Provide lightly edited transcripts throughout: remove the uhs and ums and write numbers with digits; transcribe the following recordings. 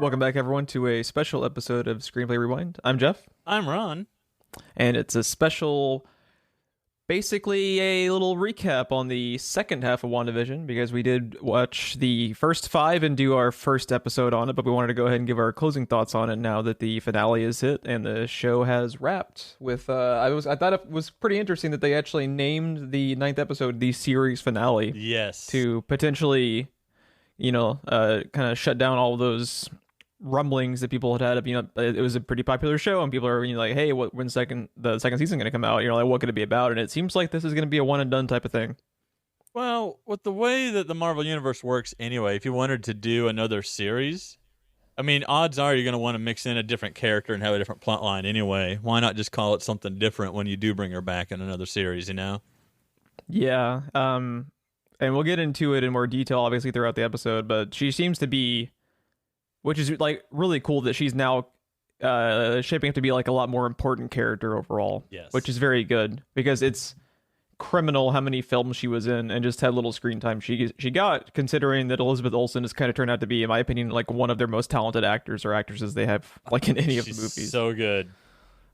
Welcome back, everyone, to a special episode of Screenplay Rewind. I'm Jeff, I'm Ron. and it's a special, basically a little recap on the second half of WandaVision, because we did watch the first five and do our first episode on it, but we wanted to go ahead and give our closing thoughts on it now that the finale is hit and the show has wrapped. With I thought it was pretty interesting that they actually named the ninth episode the series finale. Yes. To potentially, kind of shut down all those rumblings that people had of, it was a pretty popular show and people are like, hey, when's the second season going to come out? Like, what could it be about? And it seems like this is going to be a one and done type of thing. Well, with the way that the Marvel Universe works anyway, if you wanted to do another series, I mean, odds are you're going to want to mix in a different character and have a different plot line anyway. Why not just call it something different when you do bring her back in another series, Yeah. And we'll get into it in more detail, obviously, throughout the episode, but she seems to be, which is like really cool that she's now shaping up to be like a lot more important character overall. Yes. Which is very good because it's criminal how many films she was in and just had little screen time she got, considering that Elizabeth Olsen has kind of turned out to be, in my opinion, like one of their most talented actors or actresses they have like in any of the movies. So good.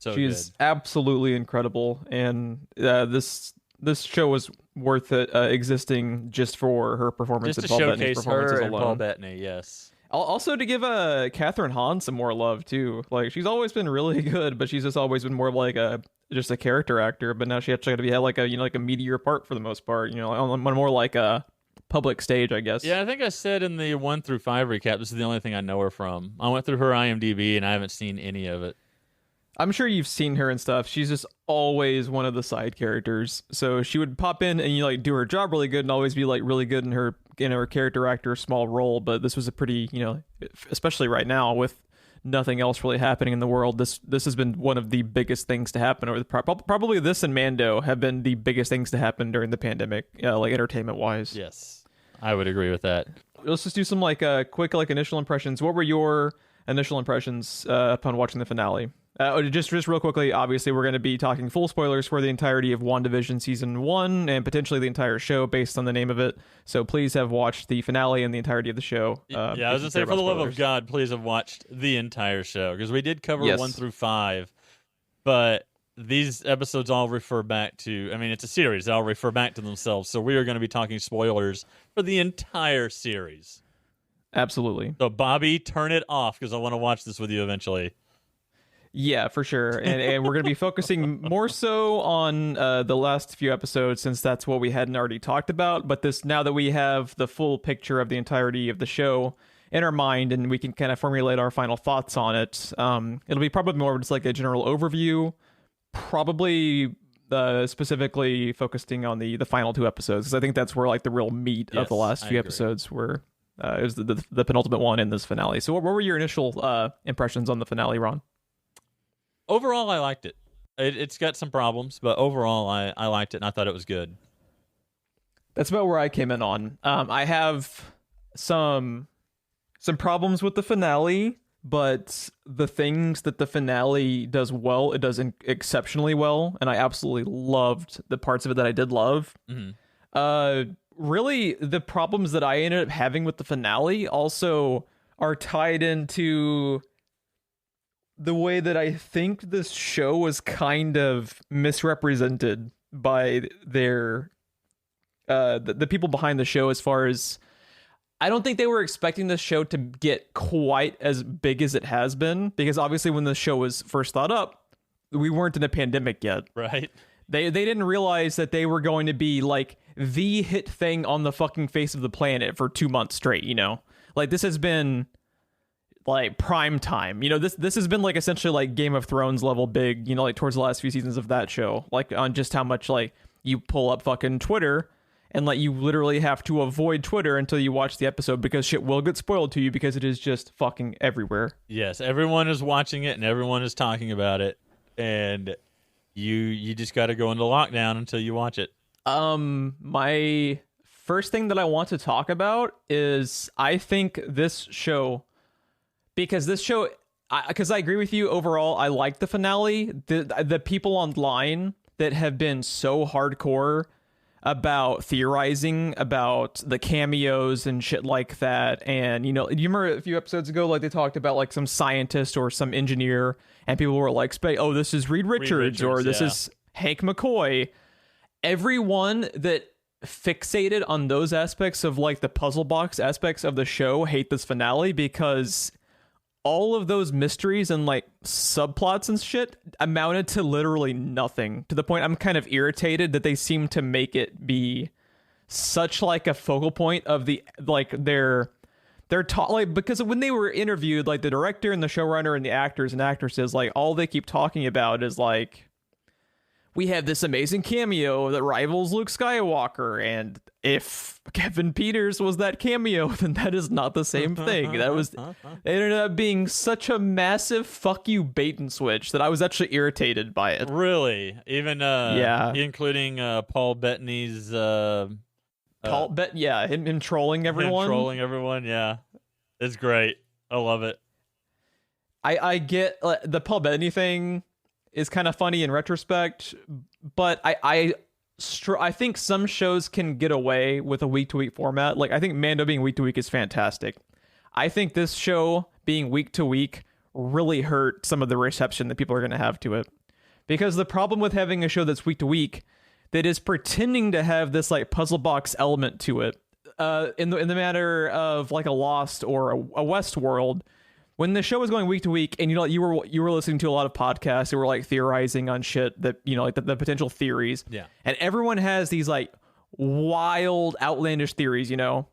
She's absolutely incredible, and this show was worth it existing just for her performance. Just and to Paul showcase Bettany's performances her and alone. Paul Bettany, yes. Also to give Catherine Hahn some more love too. Like, she's always been really good, but she's just always been more of like just a character actor. But now she actually got to be like a like a meteor part for the most part. On more like a public stage, I guess. Yeah, I think I said in the 1 through 5 recap, this is the only thing I know her from. I went through her IMDb and I haven't seen any of it. I'm sure you've seen her and stuff. She's just always one of the side characters. So she would pop in and like do her job really good and always be like really good in her character actor small role. But this was a pretty, especially right now with nothing else really happening in the world. This has been one of the biggest things to happen over the probably this and Mando have been the biggest things to happen during the pandemic, like entertainment wise. Yes, I would agree with that. Let's just do some like quick like initial impressions. What were your initial impressions upon watching the finale? Just real quickly, obviously, we're going to be talking full spoilers for the entirety of WandaVision Season 1 and potentially the entire show based on the name of it. So please have watched the finale and the entirety of the show. I was going to say, for the love of God, please have watched the entire show, because we did cover 1 through 5, but these episodes all refer back to, I mean, it's a series. They all refer back to themselves. So we are going to be talking spoilers for the entire series. Absolutely. So, Bobby, turn it off, because I want to watch this with you eventually. Yeah, for sure. And we're going to be focusing more so on the last few episodes, since that's what we hadn't already talked about. But now that we have the full picture of the entirety of the show in our mind and we can kind of formulate our final thoughts on it, it'll be probably more just like a general overview, probably specifically focusing on the final 2 episodes, because I think that's where like the real meat of the last few episodes were. It was the penultimate one in this finale. So what were your initial impressions on the finale, Ron? Overall, I liked it. It's got some problems, but overall, I liked it, and I thought it was good. That's about where I came in on. I have some problems with the finale, but the things that the finale does well, it does exceptionally well, and I absolutely loved the parts of it that I did love. Mm-hmm. Really, the problems that I ended up having with the finale also are tied into the way that I think this show was kind of misrepresented by their the people behind the show, as far as I don't think they were expecting the show to get quite as big as it has been, because obviously when the show was first thought up, we weren't in a pandemic yet. Right. They didn't realize that they were going to be like the hit thing on the fucking face of the planet for 2 months straight, Like, this has been like prime time. This has been like essentially like Game of Thrones level big, like towards the last few seasons of that show, like on just how much like you pull up fucking Twitter and like you literally have to avoid Twitter until you watch the episode, because shit will get spoiled to you because it is just fucking everywhere. Yes, everyone is watching it and everyone is talking about it, and you just got to go into lockdown until you watch it. My first thing that I want to talk about is I think this show, because I agree with you overall, I like the finale. The people online that have been so hardcore about theorizing about the cameos and shit like that. And, you know, you remember a few episodes ago, like they talked about like some scientist or some engineer, and people were like, oh, this is Reed Richards or this is Hank McCoy. Everyone that fixated on those aspects of like the puzzle box aspects of the show hate this finale, because all of those mysteries and like subplots and shit amounted to literally nothing, to the point I'm kind of irritated that they seem to make it be such like a focal point of the like their like, because when they were interviewed, like the director and the showrunner and the actors and actresses, like all they keep talking about is like, we have this amazing cameo that rivals Luke Skywalker, and if Kevin Peters was that cameo, then that is not the same thing. That was, it ended up being such a massive fuck you bait and switch that I was actually irritated by it. Really? Even including Paul Bettany's him trolling everyone. Yeah, it's great. I love it. I get the Paul Bettany thing is kind of funny in retrospect, but I think some shows can get away with a week-to-week format. Like, I think Mando being week-to-week is fantastic. I think this show being week-to-week really hurt some of the reception that people are going to have to it. Because the problem with having a show that's week-to-week that is pretending to have this, like, puzzle box element to it, in the matter of, like, a Lost or a Westworld, when the show was going week to week, and you know, you were listening to a lot of podcasts that were like theorizing on shit that, you know, like the potential theories. Yeah. And everyone has these like wild, outlandish theories, you know.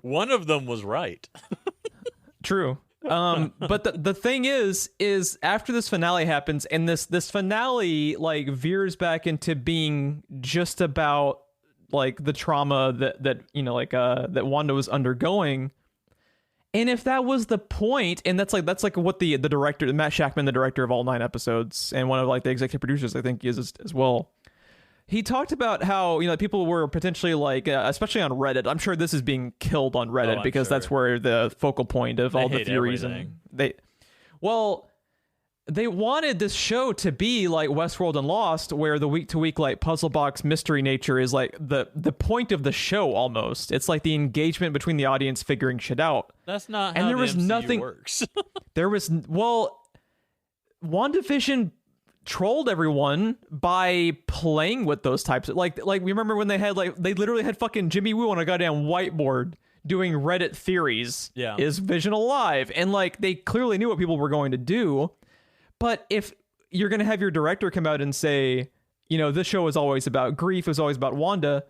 One of them was right. True. But the thing is after this finale happens, and this finale like veers back into being just about like the trauma that you know, like that Wanda was undergoing. And if that was the point, and that's like what the director, Matt Shackman, the director of all 9 episodes, and one of like the executive producers, I think, is as well. He talked about how, you know, people were potentially like, especially on Reddit. I'm sure this is being killed on Reddit because that's where the focal point of all the theories everything. And they wanted this show to be like Westworld and Lost, where the week-to-week like puzzle box mystery nature is like the point of the show almost. It's like the engagement between the audience figuring shit out. That's not how and there the was MCU nothing works. WandaVision trolled everyone by playing with those types of like we remember when they literally had fucking Jimmy Woo on a goddamn whiteboard doing Reddit theories. Yeah. Is Vision alive? And like they clearly knew what people were going to do. But if you're going to have your director come out and say, you know, this show is always about grief, is always about Wanda,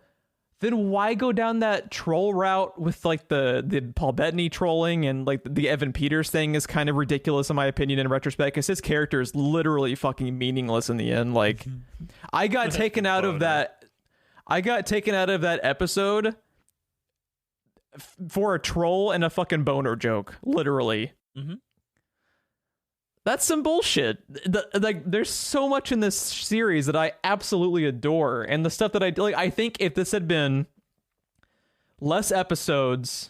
then why go down that troll route with like the Paul Bettany trolling, and like the Evan Peters thing is kind of ridiculous in my opinion in retrospect, because his character is literally fucking meaningless in the end. Like I got taken out of that episode for a troll and a fucking boner joke, literally. Mm-hmm. That's some bullshit. Like, there's so much in this series that I absolutely adore, and the stuff that I like. I think if this had been less episodes,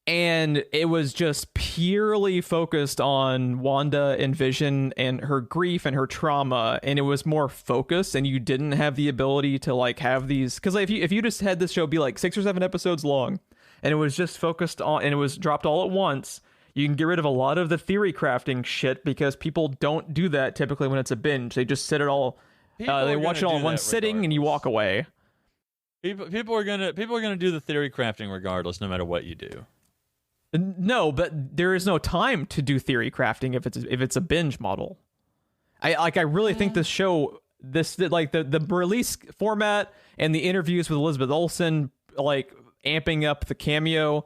and it was just purely focused on Wanda and Vision and her grief and her trauma, and it was more focused, and you didn't have the ability to like have these, because like, if you just had this show be like 6 or 7 episodes long, and it was just focused on, and it was dropped all at once. You can get rid of a lot of the theory crafting shit, because people don't do that typically when it's a binge. They just sit it all. They watch it all in one sitting, and you walk away. People are gonna do the theory crafting regardless, no matter what you do. No, but there is no time to do theory crafting if it's a binge model. I really think this show, like the release format and the interviews with Elizabeth Olsen, like amping up the cameo.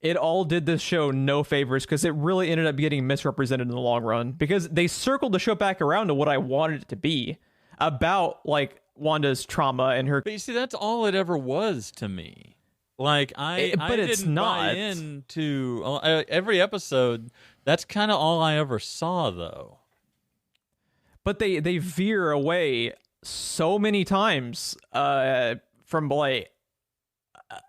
It all did this show no favors, because it really ended up getting misrepresented in the long run, because they circled the show back around to what I wanted it to be, about like Wanda's trauma and her. But you see, that's all it ever was to me. Like I didn't buy into every episode. That's kind of all I ever saw, though. But they veer away so many times from like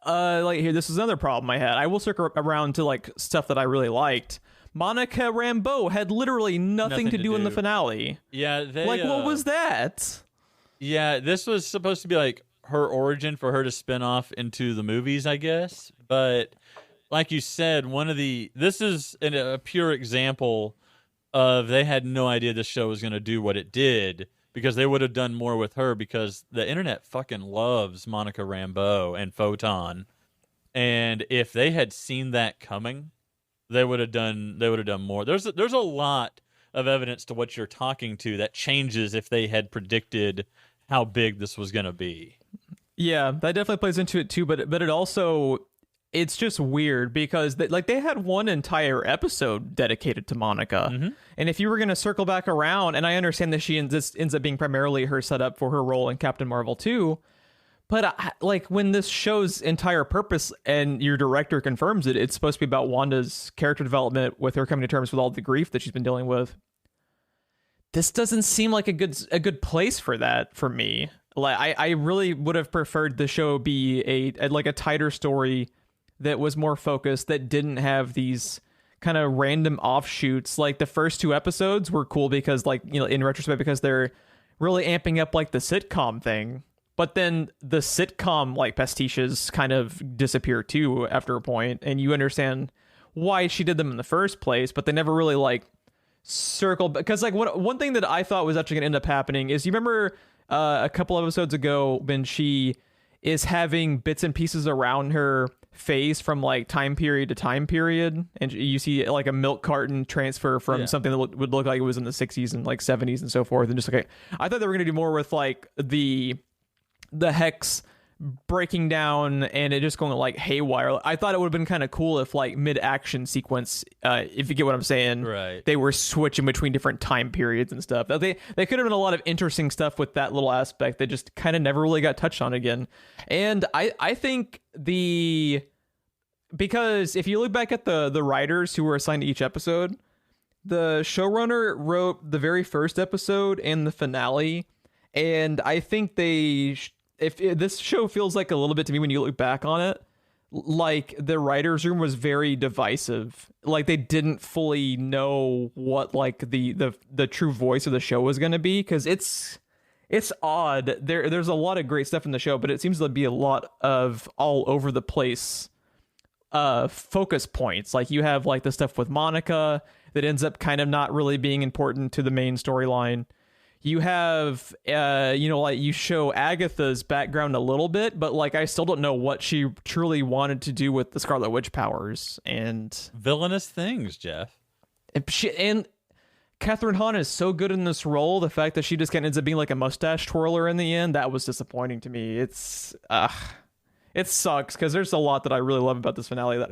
here, this is another problem I had. I will circle around to like stuff that I really liked. Monica Rambeau had literally nothing to do in the finale. Yeah, what was that? Yeah, this was supposed to be like her origin for her to spin off into the movies, I guess. But like you said, this is a pure example of they had no idea this show was going to do what it did, because they would have done more with her, because the internet fucking loves Monica Rambeau and Photon. And if they had seen that coming, they would have done more. There's a lot of evidence to what you're talking to that changes if they had predicted how big this was going to be. Yeah, that definitely plays into it too, but it also, it's just weird because they had one entire episode dedicated to Monica. Mm-hmm. And if you were going to circle back around, and I understand that this ends up being primarily her setup for her role in Captain Marvel 2, but when this show's entire purpose, and your director confirms it, it's supposed to be about Wanda's character development with her coming to terms with all the grief that she's been dealing with. This doesn't seem like a good place for that for me. Like I really would have preferred the show be a tighter story that was more focused, that didn't have these kind of random offshoots. Like the first 2 episodes were cool because, in retrospect, because they're really amping up the sitcom thing. But then the sitcom pastiches kind of disappear too after a point, and you understand why she did them in the first place, but they never really circle. Because one thing that I thought was actually going to end up happening is, you remember a couple episodes ago when she is having bits and pieces around her phase from time period to time period, and you see a milk carton transfer from something that would look like it was in the 60s and 70s and so forth, and just I thought they were going to do more with the hex breaking down and it just going haywire. I thought it would have been kind of cool if mid-action sequence, if you get what I'm saying, right, they were switching between different time periods and stuff. They could have been a lot of interesting stuff with that little aspect that just kind of never really got touched on again. And I think because if you look back at the writers who were assigned to each episode, the showrunner wrote the very first episode and the finale, and I think this show feels a little bit to me, when you look back on it, the writer's room was very divisive. They didn't fully know what the true voice of the show was going to be, because it's odd. There's a lot of great stuff in the show, but it seems to be a lot of all over the place focus points. You have the stuff with Monica that ends up kind of not really being important to the main storyline. You have, you show Agatha's background a little bit, but I still don't know what she truly wanted to do with the Scarlet Witch powers, and villainous things, Jeff. And Catherine Hahn is so good in this role. The fact that she just kind of ends up being a mustache twirler in the end, that was disappointing to me. It sucks, because there's a lot that I really love about this finale.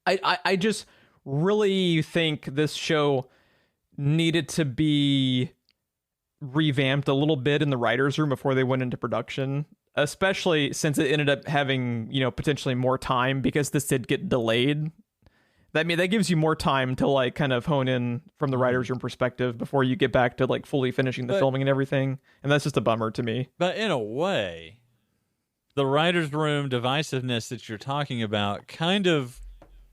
I just really think this show needed to be revamped a little bit in the writer's room before they went into production, especially since it ended up having, potentially more time, because this did get delayed. That gives you more time to kind of hone in from the writer's room perspective before you get back to fully finishing the filming and everything. And that's just a bummer to me. But in a way, the writer's room divisiveness that you're talking about kind of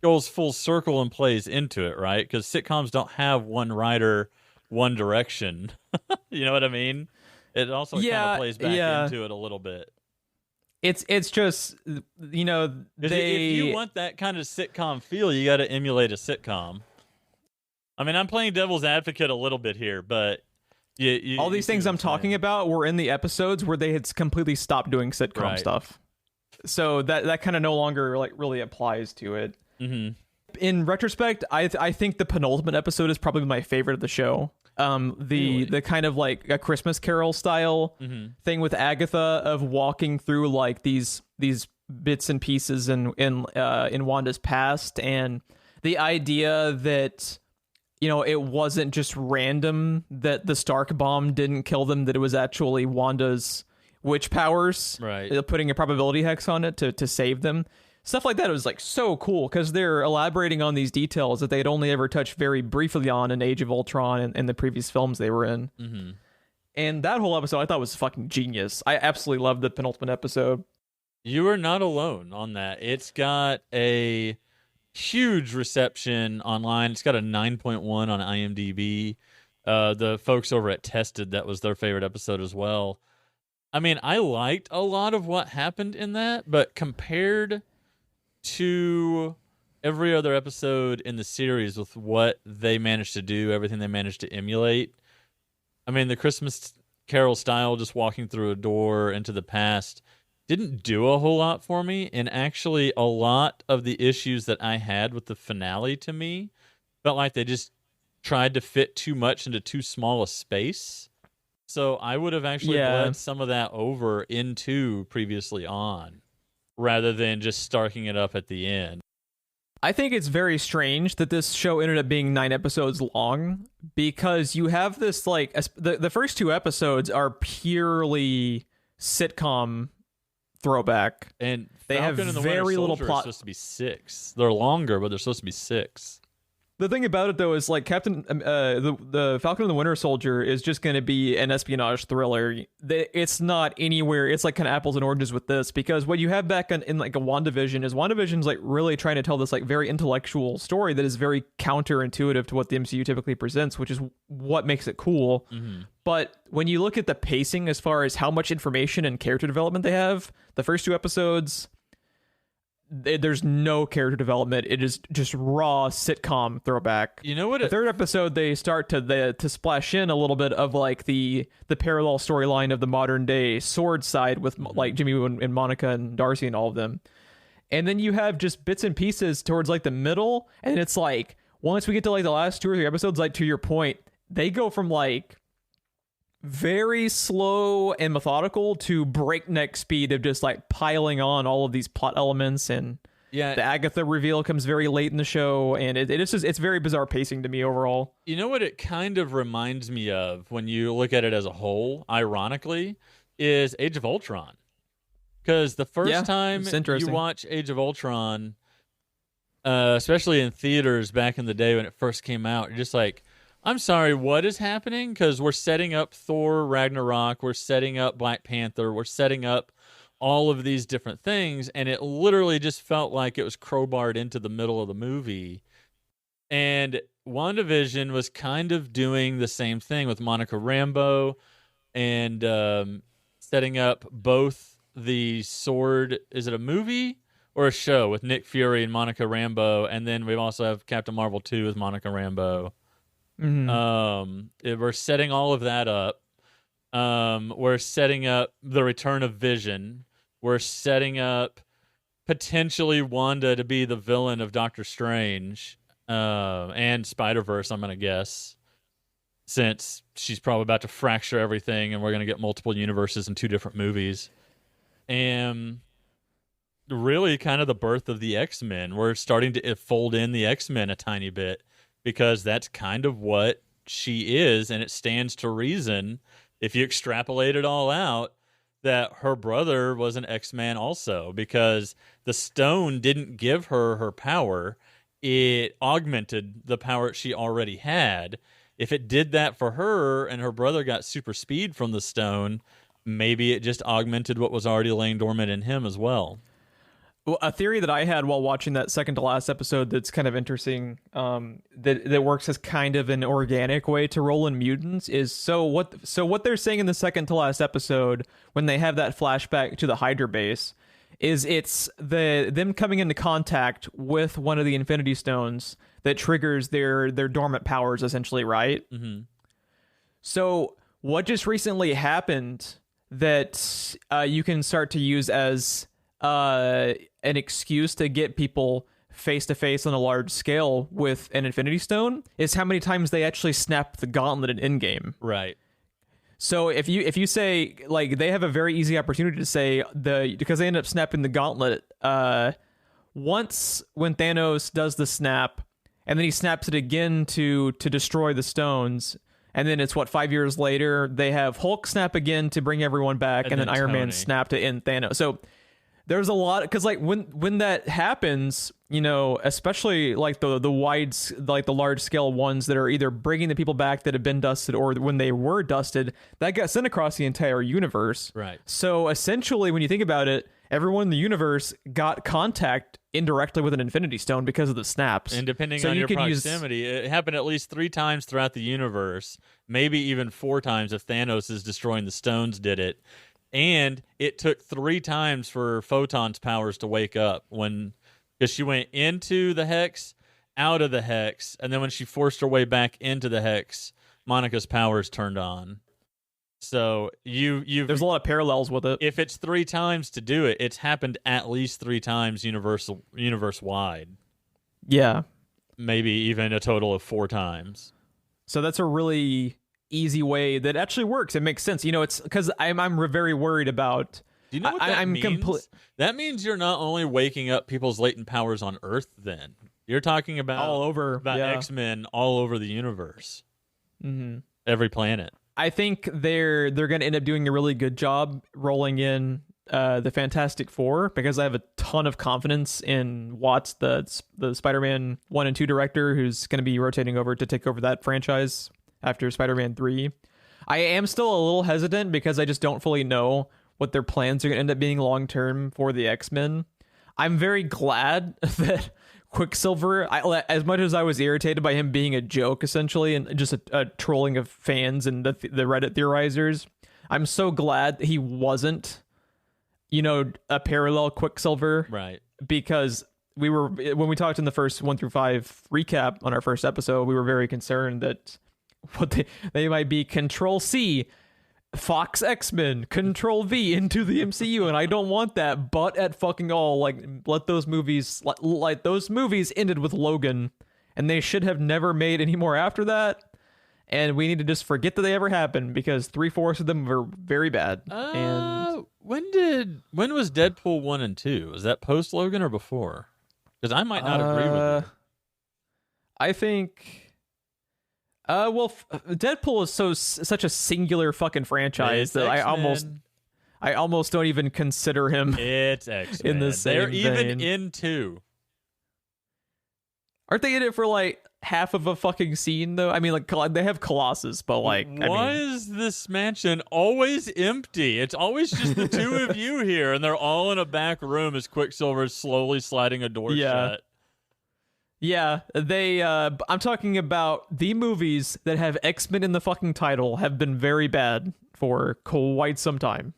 goes full circle and plays into it, right? Because sitcoms don't have one writer, one direction. You know what I mean? It also kind of plays back into it a little bit. It's just, if you want that kind of sitcom feel, you got to emulate a sitcom. I mean, I'm playing devil's advocate a little bit here, but all these things I'm talking about were in the episodes where they had completely stopped doing sitcom stuff. So that kind of no longer really applies to it. Mm-hmm. In retrospect, I think the penultimate episode is probably my favorite of the show. The kind of a Christmas Carol style thing with Agatha of walking through these bits and pieces in Wanda's past, and the idea that it wasn't just random that the Stark bomb didn't kill them, that it was actually Wanda's witch powers, right? Putting a probability hex on it to save them. Stuff like that was so cool, because they're elaborating on these details that they had only ever touched very briefly on in Age of Ultron and the previous films they were in. Mm-hmm. And that whole episode I thought was fucking genius. I absolutely loved the penultimate episode. You are not alone on that. It's got a huge reception online. It's got a 9.1 on IMDb. The folks over at Tested, that was their favorite episode as well. I mean, I liked a lot of what happened in that, but compared to every other episode in the series with what they managed to do, everything they managed to emulate, I mean, the Christmas Carol style, just walking through a door into the past, didn't do a whole lot for me. And actually, a lot of the issues that I had with the finale, to me, felt like they just tried to fit too much into too small a space. So I would have actually bled some of that over into Previously On, rather than just starking it up at the end. I think it's very strange that this show ended up being 9 episodes long, because you have this, like, the first 2 episodes are purely sitcom throwback, and they have very little plot. Supposed to be 6. They're longer, but they're supposed to be 6. The thing about it, though, is like the Falcon and the Winter Soldier is just going to be an espionage thriller. It's not anywhere. It's like kind of apples and oranges with this, because what you have back in like a WandaVision's like really trying to tell this like very intellectual story that is very counterintuitive to what the MCU typically presents, which is what makes it cool. Mm-hmm. But when you look at the pacing as far as how much information and character development they have, the first 2 episodes, there's no character development. It is just raw sitcom throwback. You know what? The 3rd episode, they start to splash in a little bit of like the parallel storyline of the modern day Sword side with like Jimmy and Monica and Darcy and all of them. And then you have just bits and pieces towards like the middle, and it's like once we get to like the last 2 or 3 episodes, like to your point, they go from like very slow and methodical to breakneck speed of just like piling on all of these plot elements. And the Agatha reveal comes very late in the show, and it's very bizarre pacing to me overall. You know what it kind of reminds me of when you look at it as a whole, ironically, is Age of Ultron. Because the first time you watch Age of Ultron, especially in theaters back in the day when it first came out, you're just like, I'm sorry, what is happening? Because we're setting up Thor Ragnarok, we're setting up Black Panther, we're setting up all of these different things, and it literally just felt like it was crowbarred into the middle of the movie. And WandaVision was kind of doing the same thing with Monica Rambeau and setting up both the Sword, is it a movie or a show with Nick Fury and Monica Rambeau? And then we also have Captain Marvel 2 with Monica Rambeau. Mm-hmm. We're setting all of that up. We're setting up the return of Vision. We're setting up potentially Wanda to be the villain of Doctor Strange and Spider-Verse, I'm going to guess, since she's probably about to fracture everything and we're going to get multiple universes in 2 different movies. And really kind of the birth of the X-Men. We're starting to fold in the X-Men a tiny bit, because that's kind of what she is, and it stands to reason, if you extrapolate it all out, that her brother was an X-Man also, because the stone didn't give her her power. It augmented the power she already had. If it did that for her and her brother got super speed from the stone, maybe it just augmented what was already laying dormant in him as well. Well, a theory that I had while watching that second to last episode that's kind of interesting, that works as kind of an organic way to roll in mutants, is so what they're saying in the second to last episode when they have that flashback to the Hydra base is it's them coming into contact with one of the Infinity Stones that triggers their dormant powers, essentially, right? Mm-hmm. So what just recently happened that you can start to use as an excuse to get people face to face on a large scale with an Infinity Stone is how many times they actually snap the gauntlet in Endgame. Right. So if you say, like, they have a very easy opportunity to say because they end up snapping the gauntlet once when Thanos does the snap, and then he snaps it again to destroy the stones. And then it's 5 years later, they have Hulk snap again to bring everyone back, and then Iron Man snap to end Thanos. So there's a lot, because like when that happens, you know, especially like the large scale ones that are either bringing the people back that have been dusted, or when they were dusted, that got sent across the entire universe. Right. So essentially, when you think about it, everyone in the universe got contact indirectly with an Infinity Stone because of the snaps. And depending on your proximity, it happened at least 3 times throughout the universe, maybe even 4 times if Thanos is destroying the stones did it. And it took 3 times for Photon's powers to wake up because she went into the Hex, out of the Hex, and then when she forced her way back into the Hex, Monica's powers turned on. So there's a lot of parallels with it. If it's 3 times to do it, it's happened at least 3 times universe wide. Yeah. Maybe even a total of 4 times. So that's a really easy way that actually works. It makes sense. It's because I'm very worried about. Do you know what that means? That means you're not only waking up people's latent powers on Earth. Then you're talking about all over X-Men all over the universe, every planet. I think they're going to end up doing a really good job rolling in the Fantastic Four, because I have a ton of confidence in Watts, the Spider-Man 1 and 2 director, who's going to be rotating over to take over that franchise after Spider-Man 3. I am still a little hesitant because I just don't fully know what their plans are going to end up being long-term for the X-Men. I'm very glad that Quicksilver, as much as I was irritated by him being a joke, essentially, and just a trolling of fans and the Reddit theorizers, I'm so glad he wasn't, a parallel Quicksilver. Right. Because when we talked in the first 1 through 5 recap on our first episode, we were very concerned that they might be Control-C, Fox X-Men, Control-V into the MCU, and I don't want that. But at fucking all, let those movies, those movies ended with Logan, and they should have never made any more after that. And we need to just forget that they ever happened, because 3/4 of them were very bad. And when was Deadpool 1 and 2? Was that post Logan or before? Because I might not agree with you. I think. Deadpool is such a singular fucking franchise that I almost don't even consider him. It's X-Men. In the same They're vein. even in 2. Aren't they in it for half of a fucking scene though? I mean, they have Colossus, but why is this mansion always empty? It's always just the 2 of you here, and they're all in a back room as Quicksilver is slowly sliding a door shut. Yeah, I'm talking about the movies that have X-Men in the fucking title have been very bad for quite some time.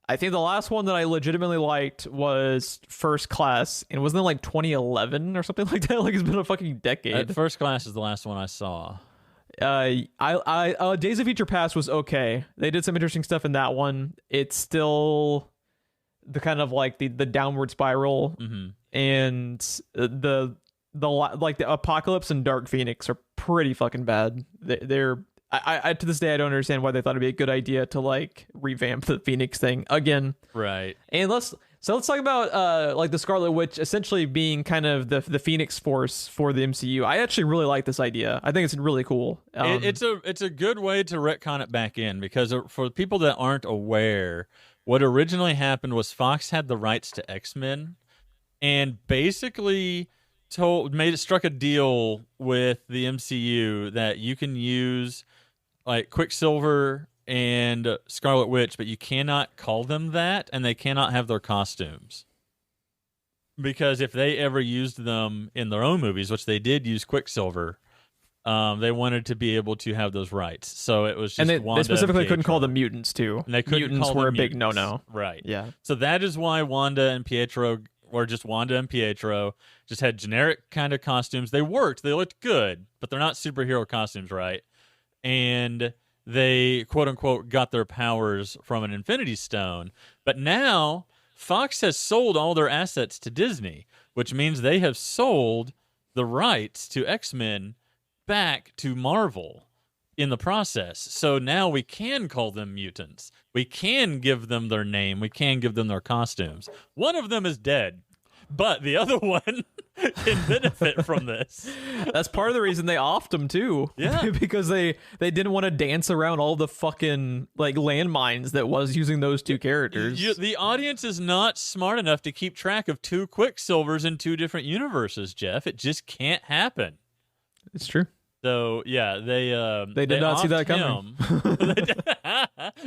I think the last one that I legitimately liked was First Class, and wasn't it 2011 or something like that? It's been a fucking decade. First Class is the last one I saw. Days of Future Past was okay. They did some interesting stuff in that one. It's still the kind of the downward spiral, and the Apocalypse and Dark Phoenix are pretty fucking bad. They're I to this day I don't understand why they thought it'd be a good idea to revamp the Phoenix thing again. Right. And let's talk about the Scarlet Witch essentially being kind of the Phoenix Force for the MCU. I actually really like this idea. I think it's really cool. It's a good way to retcon it back in, because for people that aren't aware, what originally happened was Fox had the rights to X-Men and basically struck a deal with the MCU that you can use Quicksilver and Scarlet Witch, but you cannot call them that, and they cannot have their costumes. Because if they ever used them in their own movies, which they did use Quicksilver, they wanted to be able to have those rights. So it was just Wanda, they specifically couldn't call them mutants too. And they couldn't mutants call were them a big mutants. no-no. Right. Yeah. So that is why Wanda and Pietro, or just Wanda and Pietro, just had generic kind of costumes. They worked. They looked good, but they're not superhero costumes, right? And they, quote-unquote, got their powers from an Infinity Stone. But now Fox has sold all their assets to Disney, which means they have sold the rights to X-Men back to Marvel in the process. So now we can call them mutants. We can give them their name. We can give them their costumes. One of them is dead, but the other one can benefit from this. That's part of the reason they offed them too. Yeah. Because they didn't want to dance around all the fucking landmines that was using those 2 characters. The audience is not smart enough to keep track of 2 Quicksilvers in 2 different universes, Jeff. It just can't happen. It's true. So yeah, they did not see that coming.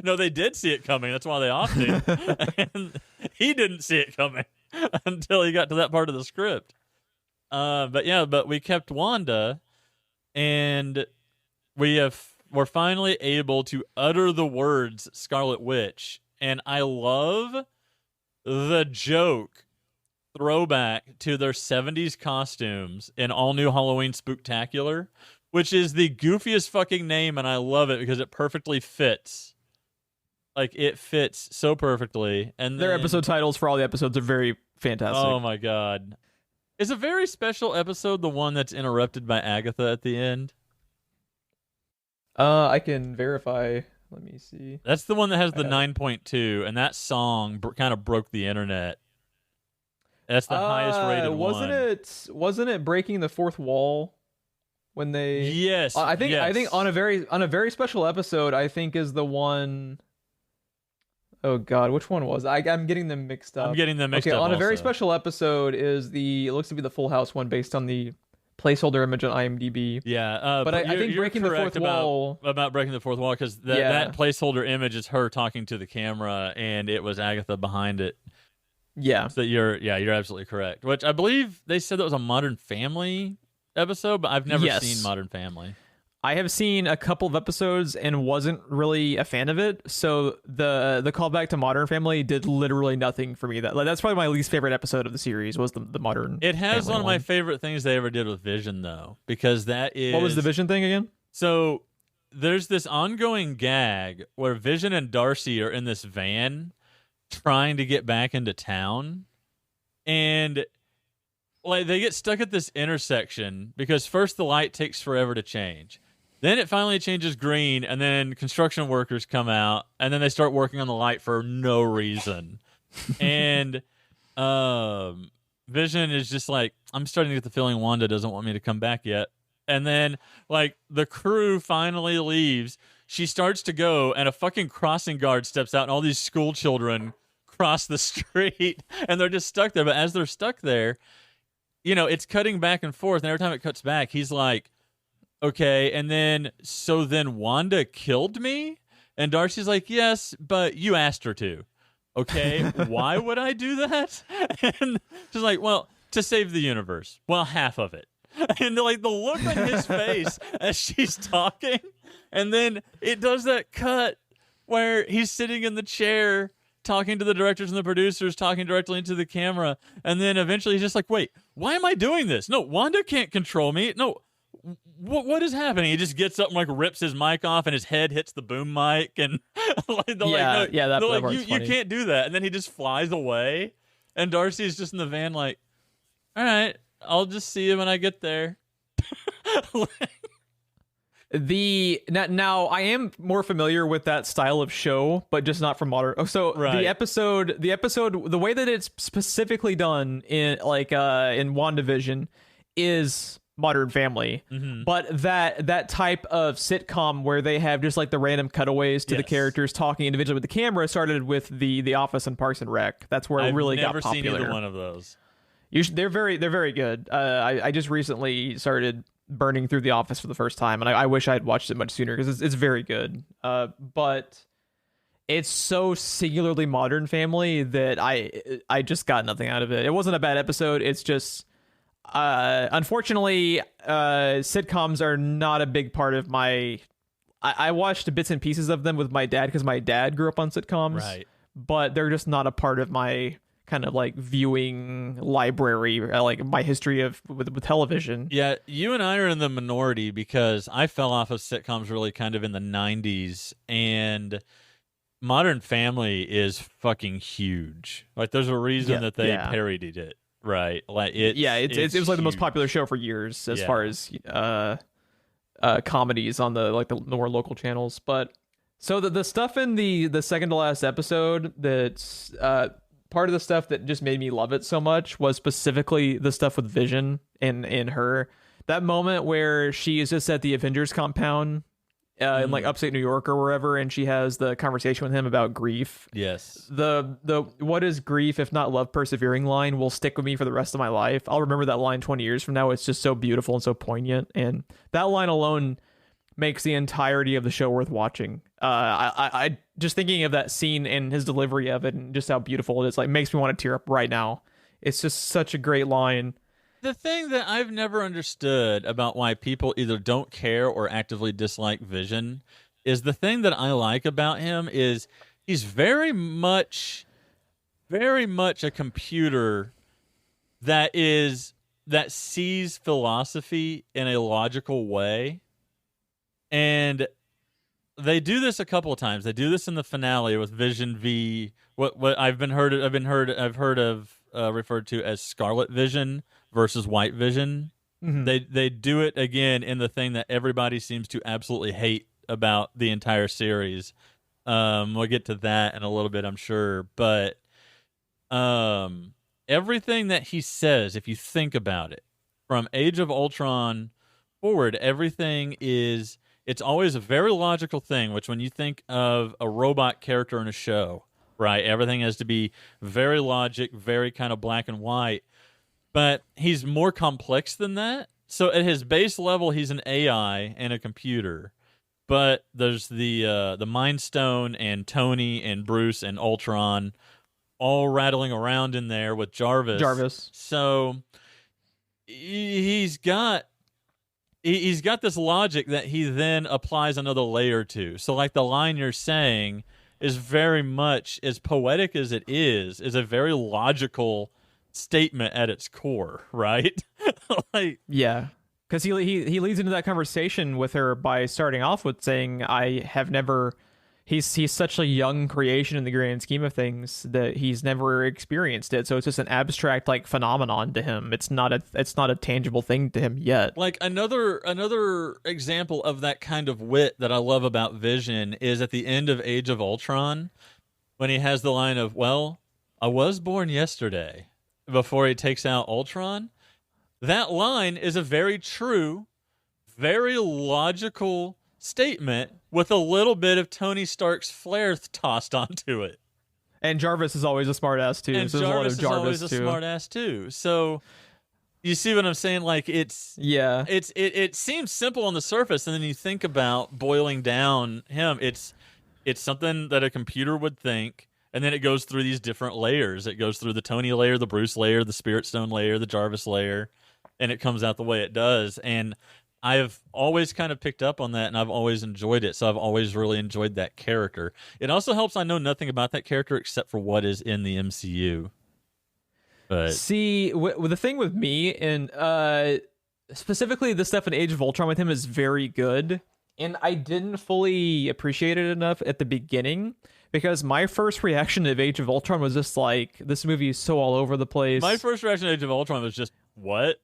No, they did see it coming. That's why they offed him. And he didn't see it coming until he got to that part of the script. But we kept Wanda, and we're finally able to utter the words Scarlet Witch and I love the joke throwback to their 70s costumes in All New Halloween Spooktacular, which is the goofiest fucking name, and I love it because it perfectly fits. Like, it fits so perfectly. And their episode titles for all the episodes are very fantastic. Oh my god. Is a very special episode the one that's interrupted by Agatha at the end? I can verify. Let me see. That's the one that has the 9.2, and that song kind of broke the internet. That's the highest rated one. Wasn't it breaking the fourth wall when they? Yes. I think yes. on a very special episode, I think is the one. Oh God, which one was? I'm getting them mixed up. I'm getting them mixed up. Okay, on also. A very special episode is it looks to be the Full House one based on the placeholder image on IMDb. Yeah, but I think breaking the fourth wall about breaking the fourth wall because that placeholder image is her talking to the camera, and it was Agatha behind it. Yeah. So you're absolutely correct. Which I believe they said that was a Modern Family episode, but I've never seen Modern Family. I have seen a couple of episodes and wasn't really a fan of it. So the callback to Modern Family did literally nothing for me. That's probably my least favorite episode of the series was the Modern. It has Family one of my favorite things they ever did with Vision, though, because that is what was the Vision thing again? So there's this ongoing gag where Vision and Darcy are in this van trying to get back into town, and like they get stuck at this intersection because first the light takes forever to change. Then it finally changes green, and then construction workers come out, and then they start working on the light for no reason. And Vision is just like, I'm starting to get the feeling Wanda doesn't want me to come back yet. And then, like, the crew finally leaves. She starts to go, and a fucking crossing guard steps out, and all these school children cross the street, and they're just stuck there. But as they're stuck there, you know, it's cutting back and forth, and every time it cuts back, he's like, okay, and then Wanda killed me? And Darcy's like, yes, but you asked her to. Okay, why would I do that? And she's like, well, to save the universe. Well, half of it. And like the look on his face as she's talking, and then it does that cut where he's sitting in the chair talking to the directors and the producers, talking directly into the camera, and then eventually he's just like, wait, why am I doing this? No, Wanda can't control me. No, what is happening? He just gets up and like rips his mic off, and his head hits the boom mic, and you can't do that. And then he just flies away, and Darcy's just in the van, like, all right, I'll just see you when I get there. Now I am more familiar with that style of show, but just not from modern. Oh, so right. the episode, the way that it's specifically done in in WandaVision is Modern Family, but that type of sitcom where they have just like the random cutaways to the characters talking individually with the camera started with the Office and Parks and Rec. That's where it really got popular. I've never seen either one of those. They're very good. I just recently started burning through The Office for the first time, and I wish I had watched it much sooner because it's very good. But it's so singularly Modern Family that I just got nothing out of it. It wasn't a bad episode. It's just unfortunately sitcoms are not a big part of my. I watched bits and pieces of them with my dad because my dad grew up on sitcoms, right? But they're just not a part of my kind of like viewing library, like my history with television. Yeah, you and I are in the minority because I fell off of sitcoms really kind of in the 90s, and Modern Family is fucking huge. Like there's a reason that they parodied it, right? Like it was like the most popular show for years as far as comedies on the more local channels. But so the stuff in the second to last episode that's part of the stuff that just made me love it so much was specifically the stuff with Vision and her. That moment where she is just at the Avengers compound in like upstate New York or wherever, and she has the conversation with him about grief. Yes. The what is grief if not love persevering line will stick with me for the rest of my life. I'll remember that line 20 years from now. It's just so beautiful and so poignant. And that line alone makes the entirety of the show worth watching. I just thinking of that scene and his delivery of it and just how beautiful it is, like makes me want to tear up right now. It's just such a great line. The thing that I've never understood about why people either don't care or actively dislike Vision is the thing that I like about him is he's very much a computer that sees philosophy in a logical way. And they do this a couple of times. They do this in the finale with Vision v what I've heard of referred to as Scarlet Vision versus White Vision. Mm-hmm. They do it again in the thing that everybody seems to absolutely hate about the entire series. We'll get to that in a little bit, I'm sure, but everything that he says, if you think about it, from Age of Ultron forward, it's always a very logical thing, which when you think of a robot character in a show, right, everything has to be very logic, very kind of black and white, but he's more complex than that. So at his base level, he's an AI and a computer, but there's the Mind Stone and Tony and Bruce and Ultron all rattling around in there with Jarvis. So he's got this logic that he then applies another layer to. So like the line you're saying is very much, as poetic as it is a very logical statement at its core, right? Like, yeah. Because he leads into that conversation with her by starting off with saying, I have never... He's such a young creation in the grand scheme of things that he's never experienced it. So it's just an abstract like phenomenon to him. It's not a tangible thing to him yet. Like another example of that kind of wit that I love about Vision is at the end of Age of Ultron when he has the line of, well, I was born yesterday, before he takes out Ultron. That line is a very true, very logical statement with a little bit of Tony Stark's flair tossed onto it. And Jarvis is always a smartass too. And so Jarvis is always a smartass too. So you see what I'm saying? Like it seems simple on the surface, and then you think about boiling down him. It's something that a computer would think, and then it goes through these different layers. It goes through the Tony layer, the Bruce layer, the Spirit Stone layer, the Jarvis layer, and it comes out the way it does. And I've always kind of picked up on that, and I've always enjoyed it, so I've always really enjoyed that character. It also helps I know nothing about that character except for what is in the MCU. But see, the thing with me, and specifically the stuff in Age of Ultron with him is very good, and I didn't fully appreciate it enough at the beginning, because my first reaction to Age of Ultron was just like, this movie is so all over the place. My first reaction to Age of Ultron was just, what?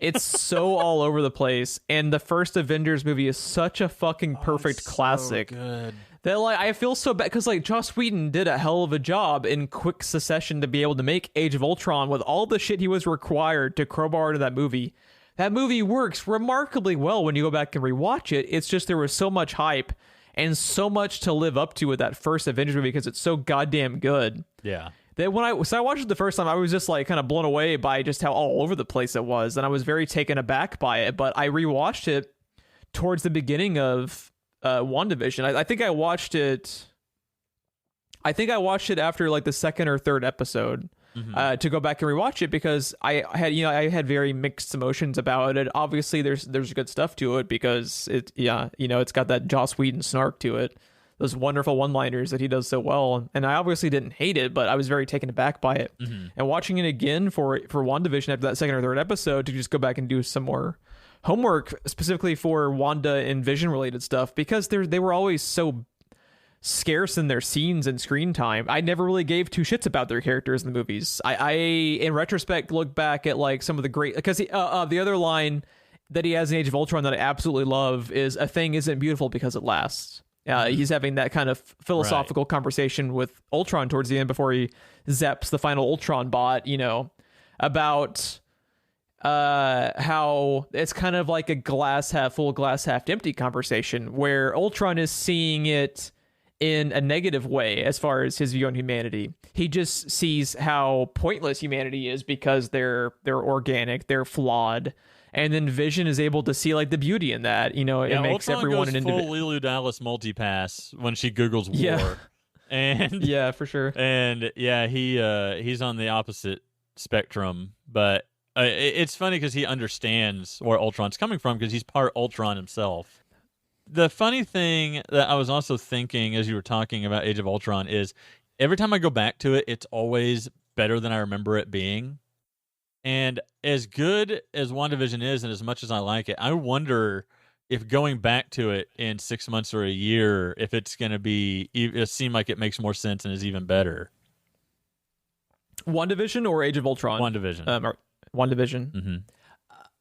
It's so all over the place, and the first Avengers movie is such a fucking perfect classic. So good. That like I feel so bad because like Joss Whedon did a hell of a job in quick succession to be able to make Age of Ultron with all the shit he was required to crowbar into that movie. That movie works remarkably well when you go back and rewatch it. It's just there was so much hype and so much to live up to with that first Avengers movie because it's so goddamn good. Yeah. That when I watched it the first time, I was just like kind of blown away by just how all over the place it was, and I was very taken aback by it. But I rewatched it towards the beginning of WandaVision. I think I watched it. I think I watched it after like the second or third episode to go back and rewatch it because I had very mixed emotions about it. Obviously, there's good stuff to it because it's got that Joss Whedon snark to it. Those wonderful one-liners that he does so well. And I obviously didn't hate it, but I was very taken aback by it. Mm-hmm. And watching it again for WandaVision after that second or third episode to just go back and do some more homework specifically for Wanda and Vision-related stuff because they were always so scarce in their scenes and screen time. I never really gave two shits about their characters in the movies. I in retrospect, look back at like some of the great... Because the other line that he has in Age of Ultron that I absolutely love is, a thing isn't beautiful because it lasts. He's having that kind of philosophical conversation with Ultron towards the end before he zaps the final Ultron bot, about how it's kind of like a glass half full, glass half empty conversation where Ultron is seeing it in a negative way as far as his view on humanity. He just sees how pointless humanity is because they're organic, they're flawed. And then Vision is able to see like the beauty in that, it makes Ultron everyone goes an individual. full Lulu Dallas multipass when she Googles war. Yeah. And yeah, for sure. And yeah, he's on the opposite spectrum, but it's funny because he understands where Ultron's coming from because he's part Ultron himself. The funny thing that I was also thinking as you were talking about Age of Ultron is every time I go back to it, it's always better than I remember it being. And as good as WandaVision is, and as much as I like it, I wonder if going back to it in 6 months or a year, if it's going to be, it seem like it makes more sense and is even better. WandaVision or Age of Ultron? WandaVision. WandaVision. Mm-hmm.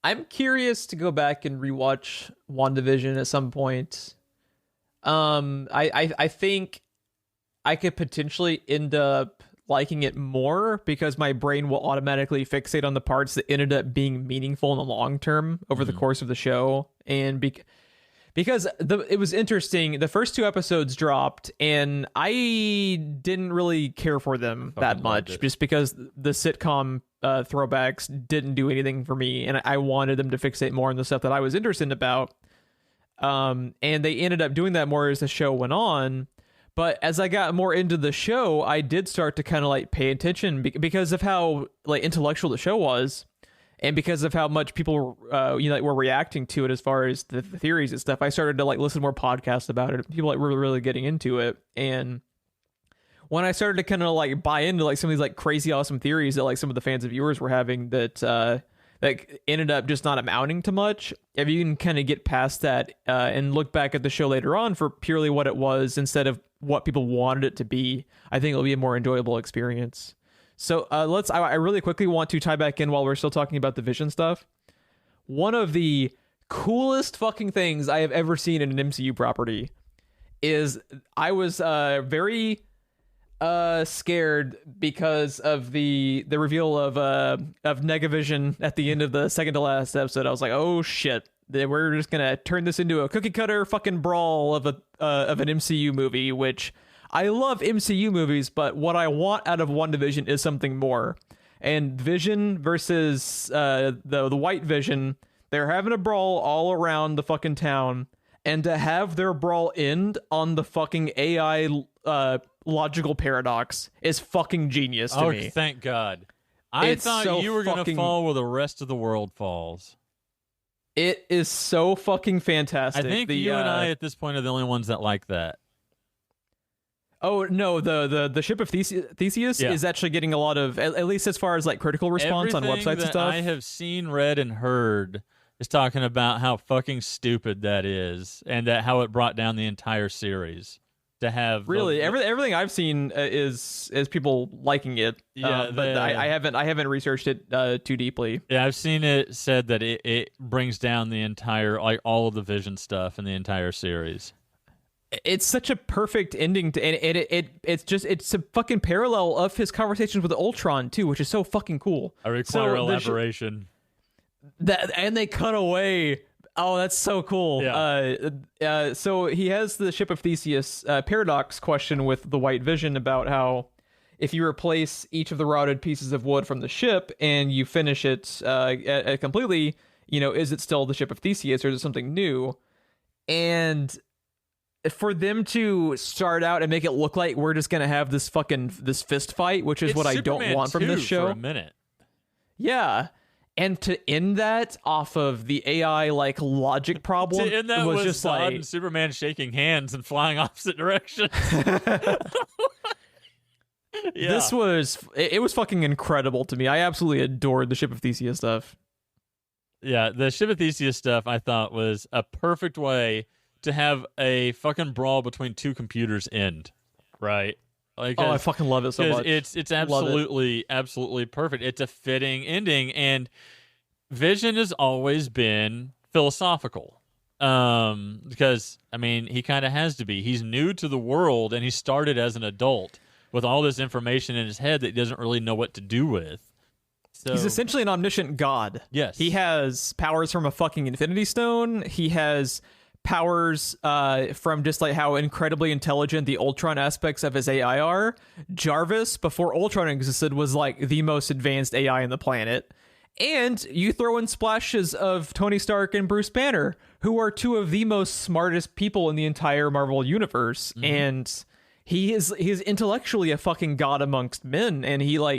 I'm curious to go back and rewatch WandaVision at some point. I think I could potentially end up liking it more because my brain will automatically fixate on the parts that ended up being meaningful in the long term over the course of the show. And because it was interesting, the first 2 episodes dropped and I didn't really care for them that much just because the sitcom throwbacks didn't do anything for me, and I wanted them to fixate more on the stuff that I was interested about. And they ended up doing that more as the show went on. But as I got more into the show, I did start to kind of like pay attention because of how like intellectual the show was, and because of how much people were reacting to it as far as the theories and stuff. I started to like listen to more podcasts about it. People like were really getting into it, and when I started to kind of like buy into like some of these like crazy awesome theories that like some of the fans and viewers were having that ended up just not amounting to much. If you can kind of get past that and look back at the show later on for purely what it was instead of what people wanted it to be, I think it'll be a more enjoyable experience. So I really quickly want to tie back in while we're still talking about the Vision stuff. One of the coolest fucking things I have ever seen in an MCU property is I was very scared because of the reveal of Negavision at the end of the second to last episode. I was like, oh shit, we're just gonna turn this into a cookie cutter fucking brawl of an MCU movie, which I love MCU movies, but what I want out of WandaVision is something more. And Vision versus the White Vision, they're having a brawl all around the fucking town, and to have their brawl end on the fucking AI logical paradox is fucking genius to me. Oh, thank God. I thought you were going to fall where the rest of the world falls. It is so fucking fantastic. I think you and I at this point are the only ones that like that. Oh no, the ship of Theseus is actually getting a lot of, at least as far as like critical response on websites and stuff. I have seen, read, and heard is talking about how fucking stupid that is, and that how it brought down the entire series. To have really everything I've seen is people liking it. Yeah, but I haven't researched it too deeply. Yeah, I've seen it said that it brings down the entire, like all of the Vision stuff in the entire series. It's such a perfect ending to, and it's a fucking parallel of his conversations with Ultron too, which is so fucking cool. I require elaboration. And they cut away. Oh, that's so cool. Yeah. So he has the ship of Theseus paradox question with the White Vision about how if you replace each of the rotted pieces of wood from the ship and you finish it completely, is it still the ship of Theseus or is it something new? And for them to start out and make it look like we're just going to have this fist fight, which is what I don't want from this show. For a minute. Yeah. And to end that off of the AI like logic problem, to end that was with just Zod like and Superman shaking hands and flying opposite directions. Yeah. This was fucking incredible to me. I absolutely adored the ship of Theseus stuff. Yeah, the ship of Theseus stuff I thought was a perfect way to have a fucking brawl between two computers end, right? Like, I fucking love it so much. It's absolutely perfect. It's a fitting ending, and Vision has always been philosophical. Because he kind of has to be. He's new to the world, and he started as an adult with all this information in his head that he doesn't really know what to do with. So, he's essentially an omniscient god. Yes, he has powers from a fucking Infinity Stone. He has powers from just like how incredibly intelligent the Ultron aspects of his AI are. Jarvis, before Ultron existed, was like the most advanced AI on the planet. And you throw in splashes of Tony Stark and Bruce Banner, who are two of the most smartest people in the entire Marvel universe. Mm-hmm. And he's intellectually a fucking god amongst men. And he's what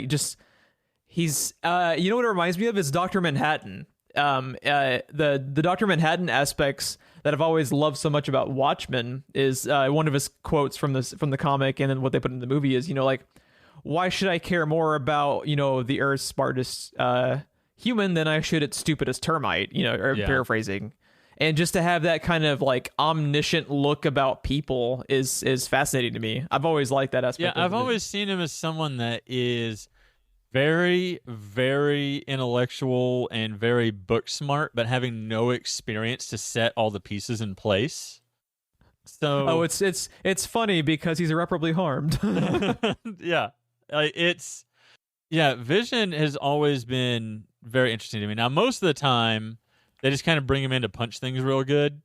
it reminds me of is Dr. Manhattan. The Dr. Manhattan aspects that I've always loved so much about Watchmen is one of his quotes from the comic, and then what they put in the movie is, like, why should I care more about, the Earth's smartest human than I should its stupidest termite, paraphrasing. And just to have that kind of like omniscient look about people is fascinating to me. I've always liked that aspect. Yeah, I've always seen him as someone that is very, very intellectual and very book smart, but having no experience to set all the pieces in place. So, it's funny because he's irreparably harmed. Yeah, Vision has always been very interesting to me. Now, most of the time, they just kind of bring him in to punch things real good.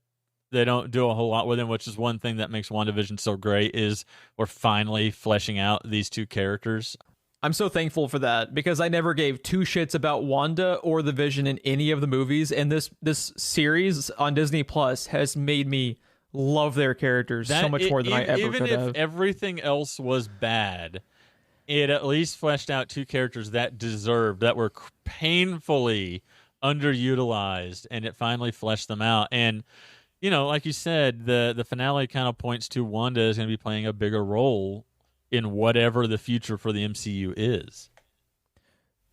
They don't do a whole lot with him, which is one thing that makes WandaVision so great, is we're finally fleshing out these two characters. I'm so thankful for that, because I never gave two shits about Wanda or the Vision in any of the movies, and this series on Disney Plus has made me love their characters so much more than I ever could have. Even if everything else was bad, it at least fleshed out two characters that were painfully underutilized, and it finally fleshed them out. And like you said, the finale kind of points to Wanda is going to be playing a bigger role in whatever the future for the MCU is.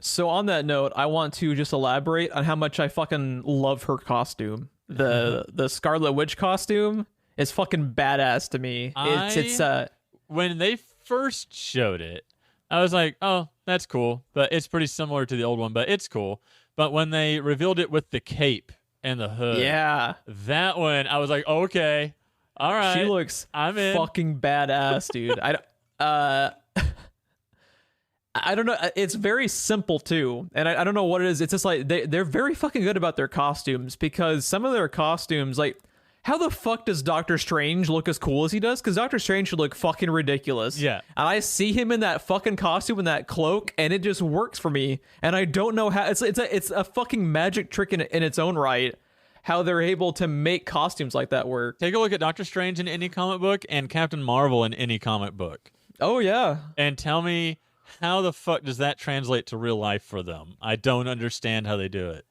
So on that note, I want to just elaborate on how much I fucking love her costume. The Scarlet Witch costume is fucking badass to me. When they first showed it, I was like, oh, that's cool, but it's pretty similar to the old one, but it's cool. But when they revealed it with the cape and the hood, that one, I was like, okay, all right, she looks I'm in. Fucking badass, dude. I don't know. It's very simple too, and I don't know what it is. It's just like they're very fucking good about their costumes, because some of their costumes, like, how the fuck does Doctor Strange look as cool as he does? Because Doctor Strange should look fucking ridiculous. Yeah. And I see him in that fucking costume and that cloak, and it just works for me. And I don't know how. It's a fucking magic trick in its own right, how they're able to make costumes like that work. Take a look at Doctor Strange in any comic book and Captain Marvel in any comic book. Oh, yeah. And tell me, how the fuck does that translate to real life for them? I don't understand how they do it.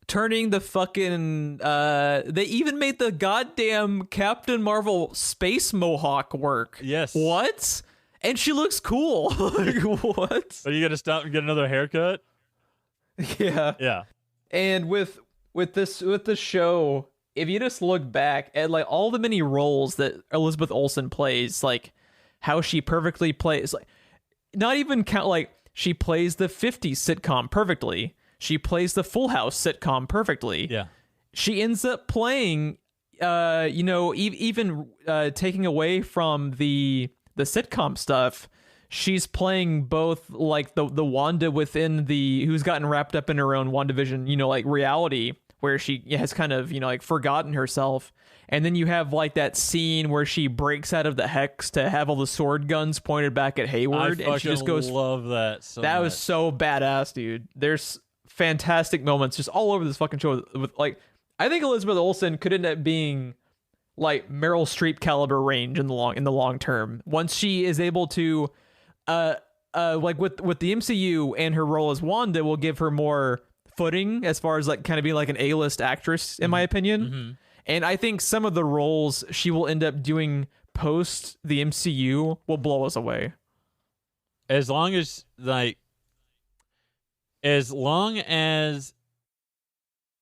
Turning the fucking... they even made the goddamn Captain Marvel space mohawk work. Yes. What? And she looks cool. Like, what? Are you going to stop and get another haircut? Yeah. Yeah. And with the show, if you just look back at like all the many roles that Elizabeth Olsen plays, like how she perfectly plays, like, not even count, like, she plays the 50s sitcom perfectly. She plays the Full House sitcom perfectly. Yeah. She ends up playing, even taking away from the sitcom stuff, she's playing both, like, the Wanda within who's gotten wrapped up in her own WandaVision, like, reality, where she has kind of, like, forgotten herself. And then you have, like, that scene where she breaks out of the hex to have all the sword guns pointed back at Hayward. I and she just goes, love that so that much. was so badass, dude. There's fantastic moments just all over this fucking show. With, like, I think Elizabeth Olsen could end up being, like, Meryl Streep caliber range in the long term. Once she is able to, like, with the MCU and her role as Wanda will give her more footing as far as, like, kind of being like an A-list actress, in my opinion. Mm-hmm. And I think some of the roles she will end up doing post the MCU will blow us away. As long as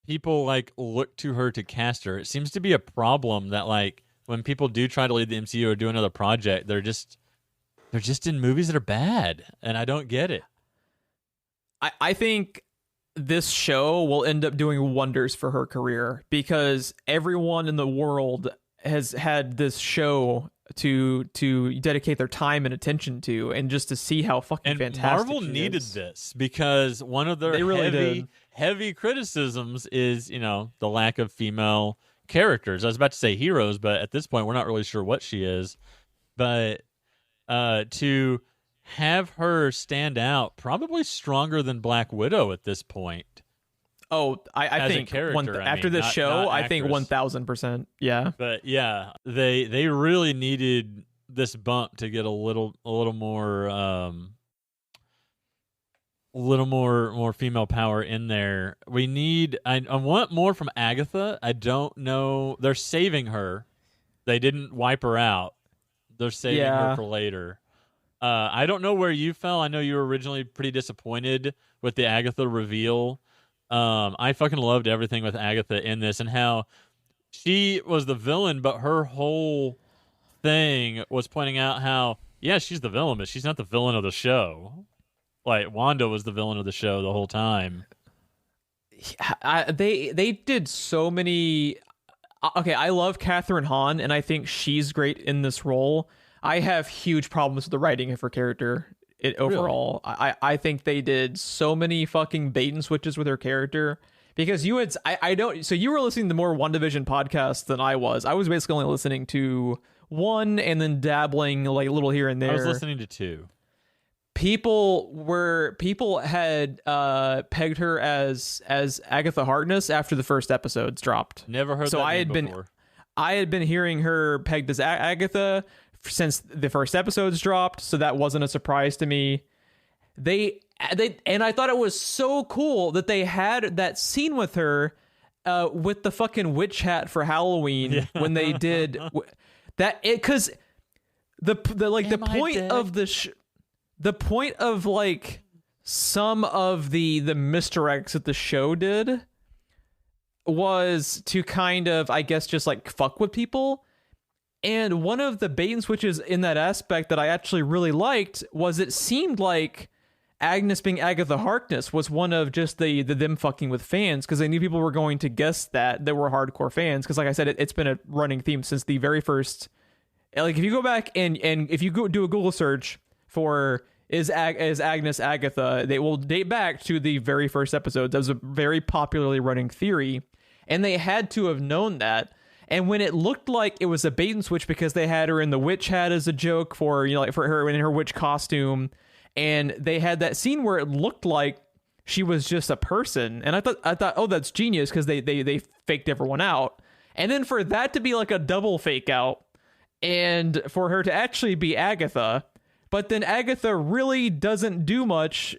people, like, look to her to cast her, it seems to be a problem that, like, when people do try to lead the MCU or do another project, they're just in movies that are bad, and I don't get it. I think this show will end up doing wonders for her career, because everyone in the world has had this show to dedicate their time and attention to, and just to see how fucking fantastic Marvel needed this, because one of their heavy criticisms is, the lack of female characters. I was about to say heroes, but at this point we're not really sure what she is. But to have her stand out, probably stronger than Black Widow at this point. Oh, I think after this show, I think 1000%. Yeah. But yeah, they really needed this bump to get a little more little more female power in there. I want more from Agatha. I don't know. They're saving her. They didn't wipe her out. They're saving her for later. I don't know where you fell. I know you were originally pretty disappointed with the Agatha reveal. I fucking loved everything with Agatha in this and how she was the villain, but her whole thing was pointing out how, yeah, she's the villain, but she's not the villain of the show. Like, Wanda was the villain of the show the whole time. They did so many... Okay, I love Catherine Hahn, and I think she's great in this role. I have huge problems with the writing of her character overall. Really? I think they did so many fucking bait and switches with her character. Because you had... I don't... So you were listening to more WandaVision podcasts than I was. I was basically only listening to one and then dabbling like a little here and there. I was listening to two. People had pegged her as Agatha Harkness after the first episodes dropped. Never heard that name before. I had been hearing her pegged as Agatha since the first episodes dropped, so that wasn't a surprise to me. They and I thought it was so cool that they had that scene with her with the fucking witch hat for Halloween when they did that. Because the point of the point of like some of the misdirects that the show did was to kind of, I guess, just like fuck with people. And one of the bait and switches in that aspect that I actually really liked was it seemed like Agnes being Agatha Harkness was one of just the them fucking with fans, because they knew people were going to guess that were hardcore fans. Because like I said, it's been a running theme since the very first. Like if you go back and if you go do a Google search for is Agnes Agatha, they will date back to the very first episode. That was a very popularly running theory, and they had to have known that. And when it looked like it was a bait and switch because they had her in the witch hat as a joke for, you know, like for her in her witch costume, and they had that scene where it looked like she was just a person, and I thought, oh, that's genius, because they faked everyone out, and then for that to be like a double fake out, and for her to actually be Agatha, but then Agatha really doesn't do much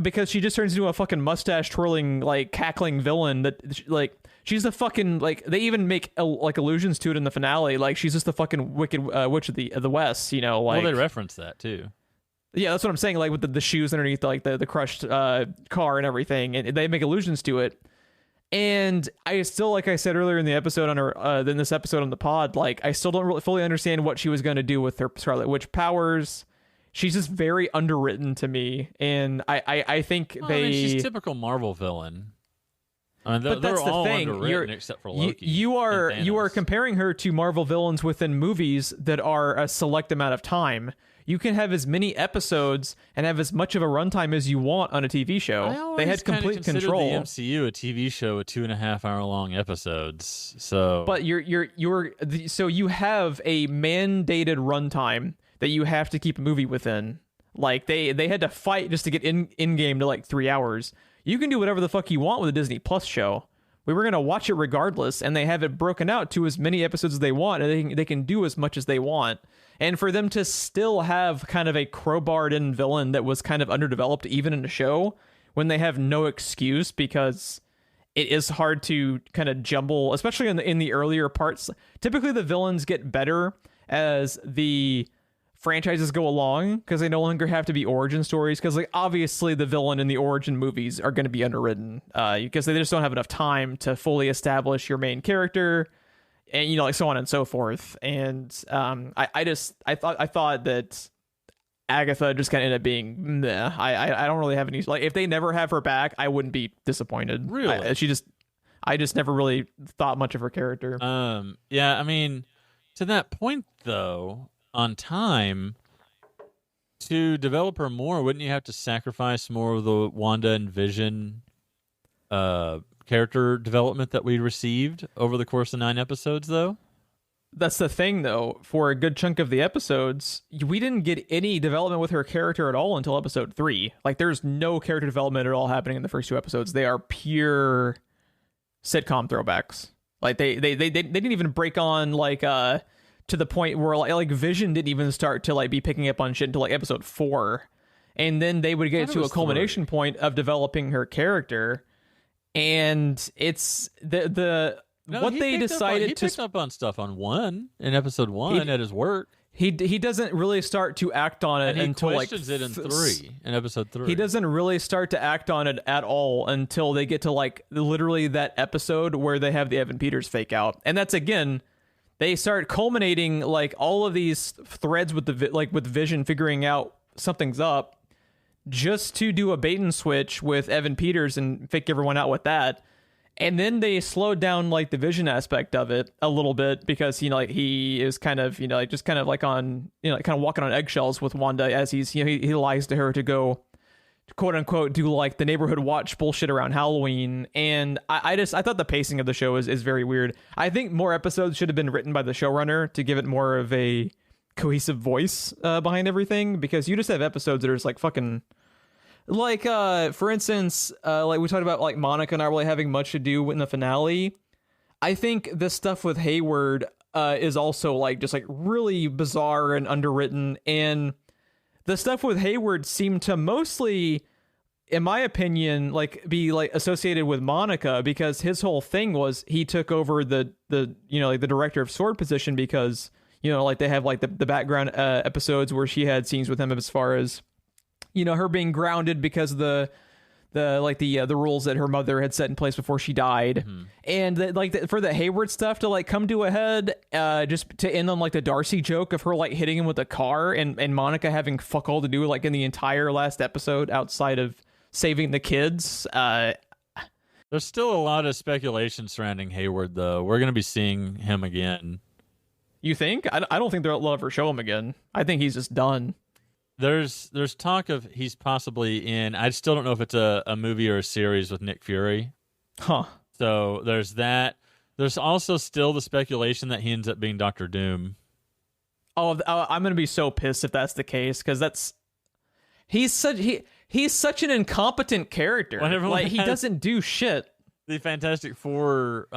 because she just turns into a fucking mustache twirling, like cackling villain that like. She's the fucking, like, they even make like allusions to it in the finale. Like, she's just the fucking wicked witch of the West, you know, like. Well, they reference that too. Yeah, that's what I'm saying. Like with the shoes underneath, like the crushed car and everything, and they make allusions to it. And I still, like I said earlier in the episode in this episode on the pod, like I still don't really fully understand what she was going to do with her Scarlet Witch powers. She's just very underwritten to me, and I think I mean, she's typical Marvel villain. I mean, but that's they're all the thing. Underwritten except for Loki. You are comparing her to Marvel villains within movies that are a select amount of time. You can have as many episodes and have as much of a runtime as you want on a TV show. They had complete control. The MCU a TV show with 2.5 hour long episodes. So, but so you have a mandated runtime that you have to keep a movie within. Like they had to fight just to get in game to like 3 hours. You can do whatever the fuck you want with a Disney Plus show. We were going to watch it regardless, and they have it broken out to as many episodes as they want, and they can do as much as they want. And for them to still have kind of a crowbarred-in villain that was kind of underdeveloped even in the show, when they have no excuse, because it is hard to kind of jumble, especially in the earlier parts. Typically, the villains get better as the franchises go along, because they no longer have to be origin stories, because like obviously the villain in the origin movies are going to be underwritten because they just don't have enough time to fully establish your main character, and you know, like so on and so forth. And I thought that Agatha just kind of ended up being meh. I don't really have any, like, if they never have her back, I wouldn't be disappointed. Really? I just never really thought much of her character. Yeah, I mean, to that point though, on time, to develop her more, wouldn't you have to sacrifice more of the Wanda and Vision character development that we received over the course of 9 episodes, though? That's the thing, though. For a good chunk of the episodes, we didn't get any development with her character at all until episode 3. Like, there's no character development at all happening in the first 2 episodes. They are pure sitcom throwbacks. Like, they didn't even break on, like, to the point where like Vision didn't even start to like be picking up on shit until like episode 4, and then they would get to a culmination point of developing her character. And it's what they decided he picked up on stuff in episode 1 at his work. He doesn't really start to act on it until questions it in episode 3. He doesn't really start to act on it at all until they get to like literally that episode where they have the Evan Peters fake out, and that's again they start culminating like all of these threads with with Vision figuring out something's up, just to do a bait and switch with Evan Peters and fake everyone out with that. And then they slowed down like the Vision aspect of it a little bit because, like he is kind of, like just kind of like on, kind of walking on eggshells with Wanda as he's, he lies to her to go, quote unquote, do like the neighborhood watch bullshit around Halloween. And I thought the pacing of the show is very weird. I think more episodes should have been written by the showrunner to give it more of a cohesive voice behind everything, because you just have episodes that are just like fucking... Like, for instance, like we talked about, like Monica not really having much to do in the finale. I think the stuff with Hayward is also like just like really bizarre and underwritten, and the stuff with Hayward seemed to mostly, in my opinion, like be like associated with Monica, because his whole thing was he took over the like the director of S.W.O.R.D. position because like they have like the background episodes where she had scenes with him as far as her being grounded because of the rules that her mother had set in place before she died. Mm-hmm. And for the Hayward stuff to like come to a head, just to end on like the Darcy joke of her like hitting him with a car and Monica having fuck all to do like in the entire last episode outside of saving the kids. There's still a lot of speculation surrounding Hayward, though. We're going to be seeing him again. You think? I don't think they'll ever show him again. I think he's just done. There's talk of he's possibly in. I still don't know if it's a movie or a series with Nick Fury. Huh. So there's that. There's also still the speculation that he ends up being Doctor Doom. Oh, I'm gonna be so pissed if that's the case, because he's such an incompetent character. Like he doesn't do shit. The Fantastic Four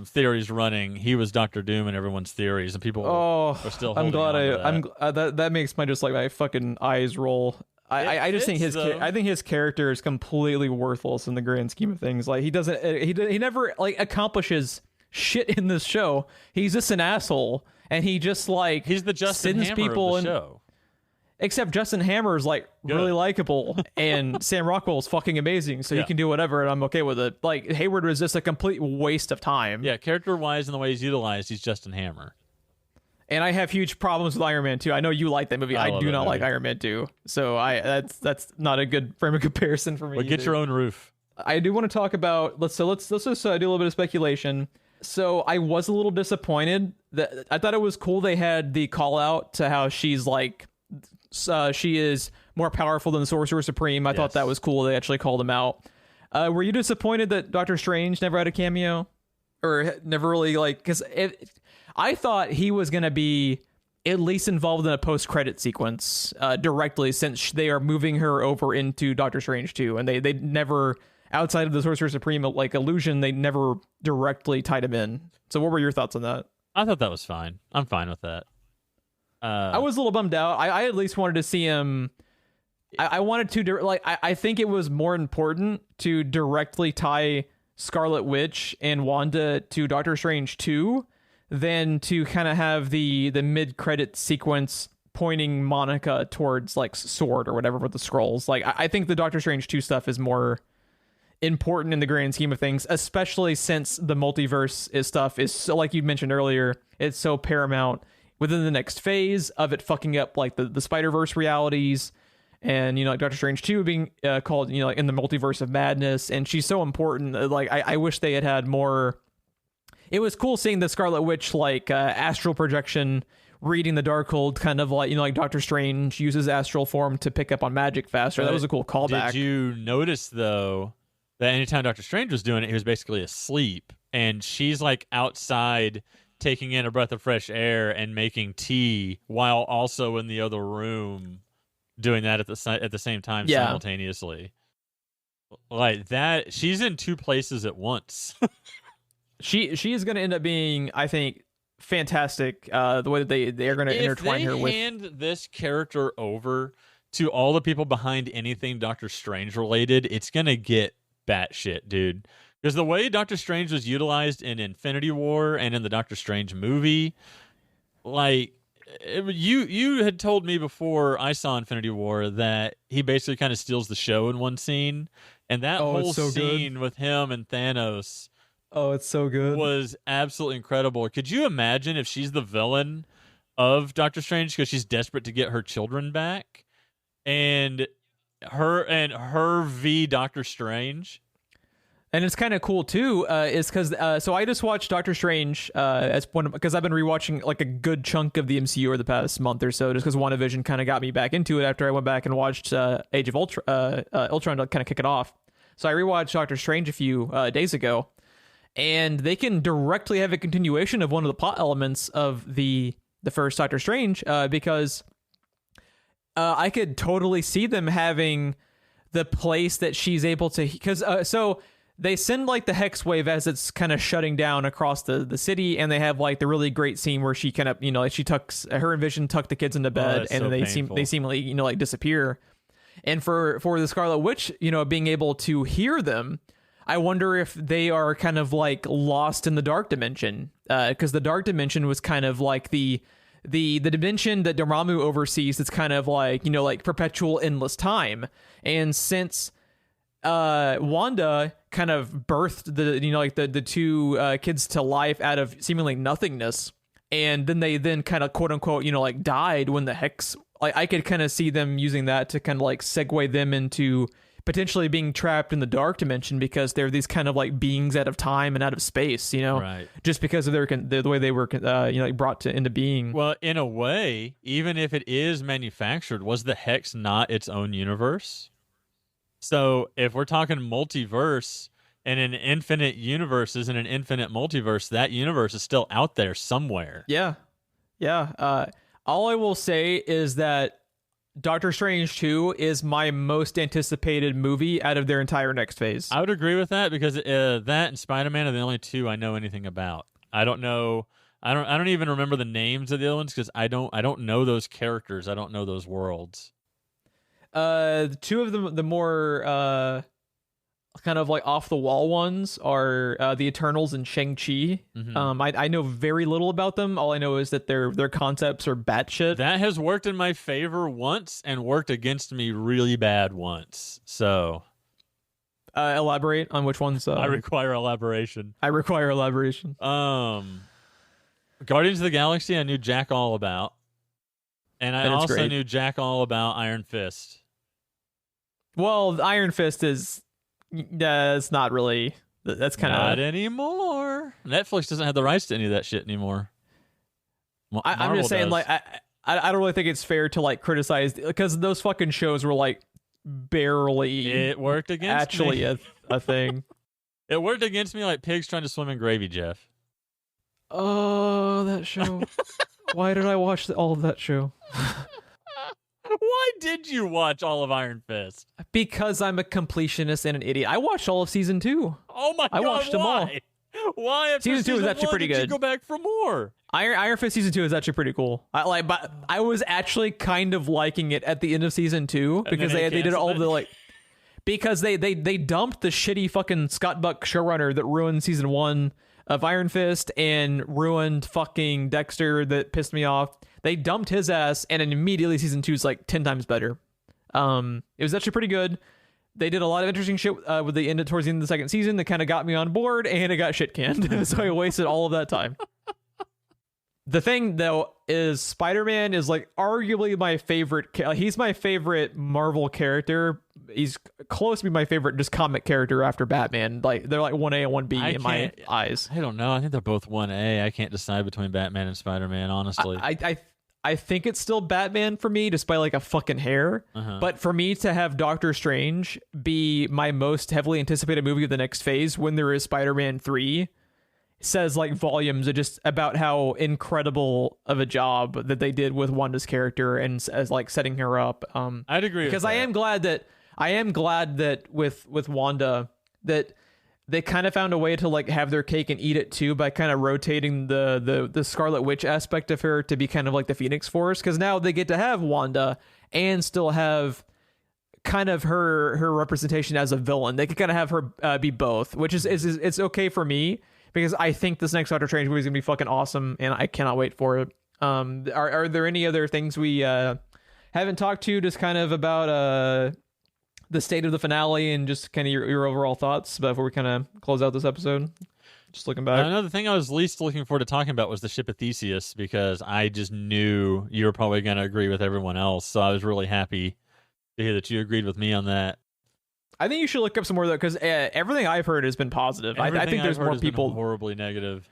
theories running, he was Doctor Doom in everyone's theories, and people are still holding on to that. That makes my fucking eyes roll. I just think his character is completely worthless in the grand scheme of things. Like he never like accomplishes shit in this show. He's just an asshole, and he just like he's the Justin sends Hammer people of the show. Except Justin Hammer is like really likable, and Sam Rockwell is fucking amazing, so he can do whatever, and I'm okay with it. Like Hayward was just a complete waste of time. Yeah, character-wise and the way he's utilized, he's Justin Hammer. And I have huge problems with Iron Man 2. I know you like that movie. I do not like Iron Man 2, so that's not a good frame of comparison for me. But get your own roof. I do want to talk about let's just do a little bit of speculation. So I was a little disappointed that I thought it was cool they had the call out to how she's like. She is more powerful than the Sorcerer Supreme. I thought that was cool. They actually called him out. Were you disappointed that Doctor Strange never had a cameo? Or never really, like... Because I thought he was going to be at least involved in a post-credit sequence directly, since they are moving her over into Doctor Strange 2. And they never, outside of the Sorcerer Supreme, like, illusion, they never directly tied him in. So what were your thoughts on that? I thought that was fine. I'm fine with that. I was a little bummed out. I at least wanted to see him. I wanted to I think it was more important to directly tie Scarlet Witch and Wanda to Doctor Strange 2 than to kind of have the mid-credit sequence pointing Monica towards like S.W.O.R.D. or whatever with the scrolls. Like I think the Doctor Strange 2 stuff is more important in the grand scheme of things, especially since the multiverse is so, like you mentioned earlier, it's so paramount within the next phase of it fucking up like the Spider-Verse realities, and like Doctor Strange 2 being called like in the multiverse of madness, and she's so important. Like I wish they had more. It was cool seeing the Scarlet Witch like astral projection reading the Darkhold, kind of like like Doctor Strange uses astral form to pick up on magic faster. That was a cool callback. Did you notice though that anytime Doctor Strange was doing it, he was basically asleep, and she's like outside taking in a breath of fresh air and making tea while also in the other room doing that at the same time simultaneously. Like that, she's in two places at once. She is going to end up being, I think, fantastic. The way that they are going to intertwine her with. If they hand this character over to all the people behind anything Doctor Strange related, it's gonna get batshit, dude. Because the way Doctor Strange was utilized in Infinity War and in the Doctor Strange movie, like you had told me before I saw Infinity War that he basically kind of steals the show in one scene, and that whole scene with him and Thanos, it's so good, was absolutely incredible. Could you imagine if she's the villain of Doctor Strange because she's desperate to get her children back, and her v Doctor Strange? And it's kind of cool too, is because so I just watched Doctor Strange because I've been rewatching like a good chunk of the MCU over the past month or so, just because WandaVision kind of got me back into it after I went back and watched Age of Ultron to kind of kick it off. So I rewatched Doctor Strange a few days ago, and they can directly have a continuation of one of the plot elements of the first Doctor Strange, because I could totally see them having the place that she's able to, because so they send like the hex wave as it's kind of shutting down across the city, and they have like the really great scene where she kind of, like she tucks her and Vision tuck the kids into bed, and they seemingly like disappear. And for the Scarlet Witch, being able to hear them, I wonder if they are kind of like lost in the dark dimension, because the dark dimension was kind of like the dimension that Dormammu oversees. It's kind of like like perpetual endless time, and since Wanda kind of birthed the two kids to life out of seemingly nothingness, and then they kind of quote unquote like died when the hex, I could kind of see them using that to kind of like segue them into potentially being trapped in the dark dimension, because they're these kind of like beings out of time and out of space, right, just because of the way they were like brought into being. Well, in a way, even if it is manufactured, was the hex not its own universe? So if we're talking multiverse and an infinite universe is in an infinite multiverse, that universe is still out there somewhere. Yeah. All I will say is that Doctor Strange 2 is my most anticipated movie out of their entire next phase. I would agree with that, because that and Spider-Man are the only two I know anything about. I don't know. I don't even remember the names of the other ones, because I don't know those characters. I don't know those worlds. Two of them, the more kind of like off the wall ones, are the Eternals and Shang-Chi. Mm-hmm. I know very little about them. All I know is that their concepts are batshit. That has worked in my favor once and worked against me really bad once. So elaborate on which ones. I require elaboration. Guardians of the Galaxy I knew jack all about. And I also knew jack all about Iron Fist. Well, Iron Fist is it's not really. That's kind of not anymore. Netflix doesn't have the rights to any of that shit anymore. I'm just saying, like, I don't really think it's fair to like criticize, because those fucking shows were like barely. It worked against me. a thing. It worked against me like pigs trying to swim in gravy, Jeff. Oh, that show. Why did I watch all of that show? Why did you watch all of Iron Fist? Because I'm a completionist and an idiot. I watched all of season 2. Oh my God! I watched them all. Why? After season 2 is actually pretty good. You go back for more. Iron Fist season 2 is actually pretty cool. But I was actually kind of liking it at the end of season 2, because they did all the like. Because they dumped the shitty fucking Scott Buck showrunner that ruined season 1 of Iron Fist and ruined fucking Dexter, that pissed me off. They dumped his ass, and then immediately season 2 is like 10 times better. It was actually pretty good. They did a lot of interesting shit with the end towards the end of the second season that kind of got me on board, and it got shit canned. So I wasted all of that time. The thing, though, is Spider-Man is like arguably my favorite. He's my favorite Marvel character. He's close to be my favorite just comic character after Batman. Like, they're like 1A and 1B in my eyes. I don't know. I think they're both 1A. I can't decide between Batman and Spider-Man, honestly. I think it's still Batman for me, just by like a fucking hair. Uh-huh. But for me to have Doctor Strange be my most heavily anticipated movie of the next phase when there is Spider-Man 3 says like volumes of just about how incredible of a job that they did with Wanda's character and as like setting her up. I'd agree, because I am glad that with Wanda that they kind of found a way to like have their cake and eat it too by kind of rotating the Scarlet Witch aspect of her to be kind of like the Phoenix Force, because now they get to have Wanda and still have kind of her representation as a villain. They could kind of have her be both, which is it's okay for me because I think this next Doctor Strange movie is gonna be fucking awesome and I cannot wait for it. Are there any other things we haven't talked to just kind of about the state of the finale and just kind of your overall thoughts before we kind of close out this episode? Just looking back. Another thing I was least looking forward to talking about was the ship of Theseus, because I just knew you were probably going to agree with everyone else. So I was really happy to hear that you agreed with me on that. I think you should look up some more though, because everything I've heard has been positive. I think there's more people horribly negative.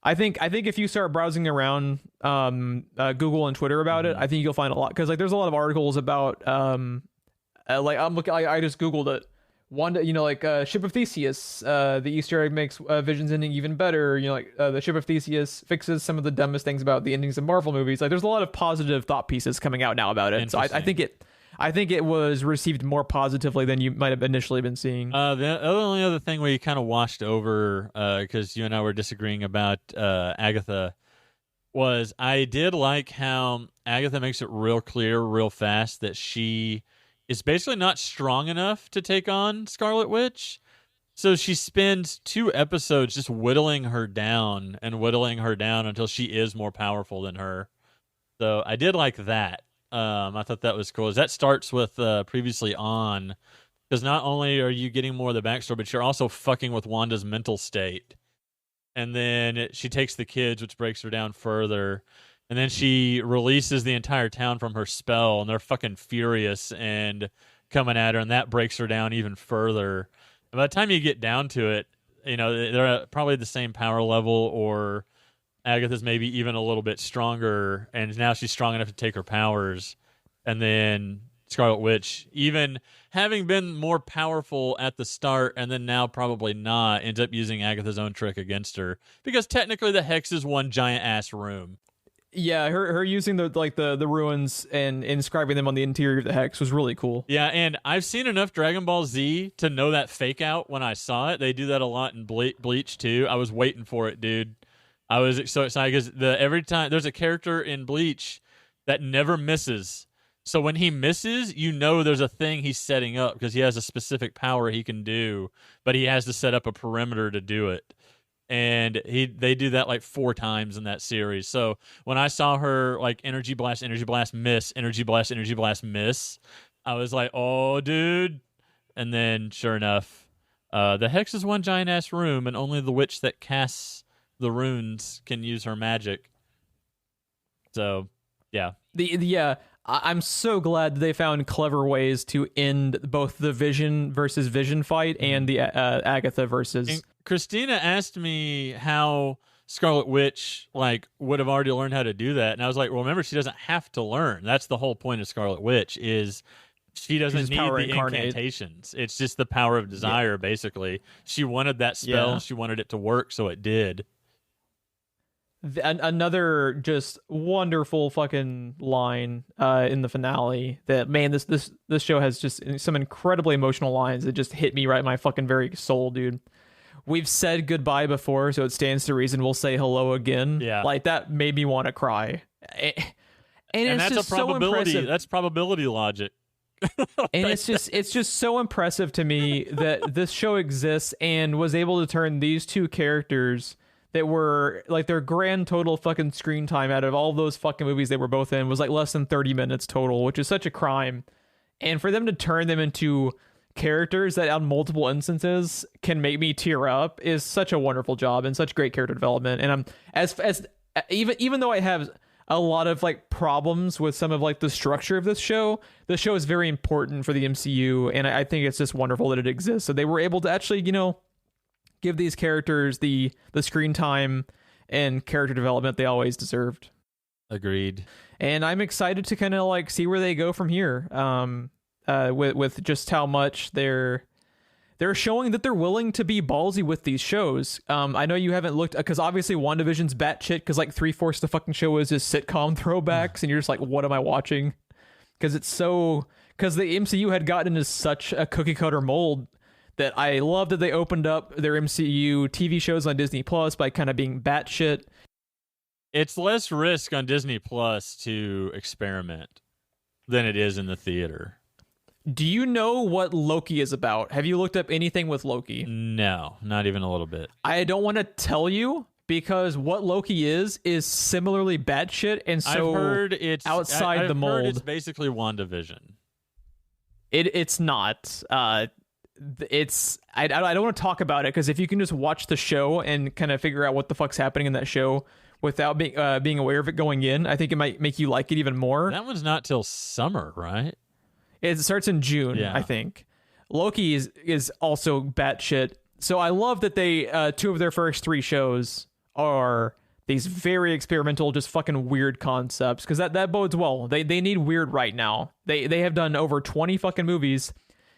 I think if you start browsing around Google and Twitter about it, I think you'll find a lot, because like there's a lot of articles about like I'm looking. I just Googled it. Wanda, Ship of Theseus. The Easter egg makes Vision's ending even better. The Ship of Theseus fixes some of the dumbest things about the endings of Marvel movies. Like, there's a lot of positive thought pieces coming out now about it. So I think it was received more positively than you might have initially been seeing. The only other thing we kind of washed over, because you and I were disagreeing about Agatha, was I did like how Agatha makes it real clear, real fast that she is basically not strong enough to take on Scarlet Witch. So she spends 2 episodes just whittling her down until she is more powerful than her. So I did like that. I thought that was cool. That starts with Previously On, because not only are you getting more of the backstory, but you're also fucking with Wanda's mental state. And then she takes the kids, which breaks her down further. And then she releases the entire town from her spell, and they're fucking furious and coming at her, and that breaks her down even further. And by the time you get down to it, they're at probably the same power level, or Agatha's maybe even a little bit stronger, and now she's strong enough to take her powers. And then Scarlet Witch, even having been more powerful at the start and then now probably not, ends up using Agatha's own trick against her, because technically the Hex is one giant-ass room. Yeah, her using the ruins and inscribing them on the interior of the Hex was really cool. Yeah, and I've seen enough Dragon Ball Z to know that fake out when I saw it. They do that a lot in Bleach too. I was waiting for it, dude. I was so excited because every time there's a character in Bleach that never misses. So when he misses, there's a thing he's setting up, because he has a specific power he can do, but he has to set up a perimeter to do it. And they do that like 4 times in that series. So when I saw her like energy blast, miss, energy blast, miss, I was like, oh, dude. And then sure enough, the Hex is one giant ass room, and only the witch that casts the runes can use her magic. So yeah. I'm so glad they found clever ways to end both the Vision versus Vision fight and the Agatha versus. And Christina asked me how Scarlet Witch would have already learned how to do that, and I was like, well, remember, she doesn't have to learn. That's the whole point of Scarlet Witch, is she doesn't need the incantations. It's just the power of desire, basically. She wanted that spell, and she wanted it to work, so it did. Another just wonderful fucking line in the finale that, man, this show has just some incredibly emotional lines that just hit me right in my fucking very soul, dude. We've said goodbye before, so it stands to reason we'll say hello again. Yeah. Like, that made me want to cry. And it's that's just a probability. So impressive. That's probability logic. And it's just so impressive to me that this show exists and was able to turn these 2 characters that were like their grand total fucking screen time out of all those fucking movies they were both in was like less than 30 minutes total, which is such a crime. And for them to turn them into characters that on multiple instances can make me tear up is such a wonderful job and such great character development. And I'm as even though I have a lot of like problems with some of like the structure of this show is very important for the MCU, and I think it's just wonderful that it exists. So they were able to actually, give these characters the screen time and character development they always deserved. Agreed. And I'm excited to kind of like see where they go from here. With just how much they're showing that they're willing to be ballsy with these shows. I know you haven't looked, because obviously WandaVision's batshit, because like 3/4 the fucking show is just sitcom throwbacks, and you're just like, what am I watching? Because the MCU had gotten into such a cookie cutter mold that I love that they opened up their MCU TV shows on Disney Plus by kind of being batshit. It's less risk on Disney Plus to experiment than it is in the theater. Do you know what Loki is about? Have you looked up anything with Loki? No, not even a little bit. I don't want to tell you because what Loki is similarly batshit, and so I've heard it's outside the mold. It's basically WandaVision. It's not. It's I don't want to talk about it because if you can just watch the show and kind of figure out what the fuck's happening in that show without being aware of it going in, I think it might make you like it even more. That one's not till summer, right? It starts in June, I think. Loki is also batshit. So I love that they two of their first 3 shows are these very experimental, just fucking weird concepts, because that bodes well. They need weird right now. They have done over 20 fucking movies,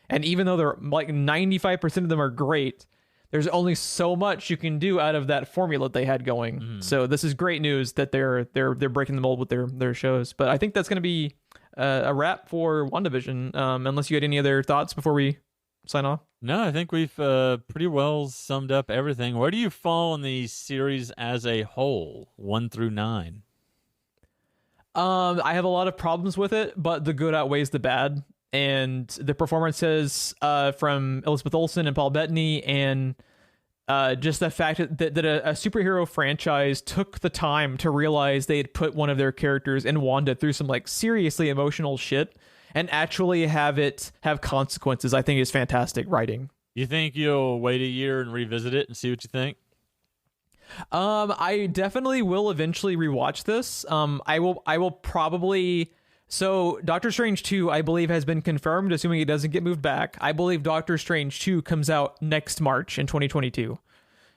and even though they're like 95% of them are great, there's only so much you can do out of that formula they had going. So this is great news that they're breaking the mold with their shows. But I think that's going to be a wrap for WandaVision, unless you had any other thoughts before we sign off. No, I think we've pretty well summed up everything. Where do you fall in the series as a whole, 1 through 9? I have a lot of problems with it, but the good outweighs the bad. And the performances from Elizabeth Olsen and Paul Bettany, and just the fact that a superhero franchise took the time to realize they had put one of their characters in Wanda through some like seriously emotional shit and actually have it have consequences, I think is fantastic writing. You think you'll wait a year and revisit it and see what you think? I definitely will eventually rewatch this. I will probably. So Doctor Strange 2, I believe, has been confirmed, assuming it doesn't get moved back. I believe Doctor Strange 2 comes out next March in 2022.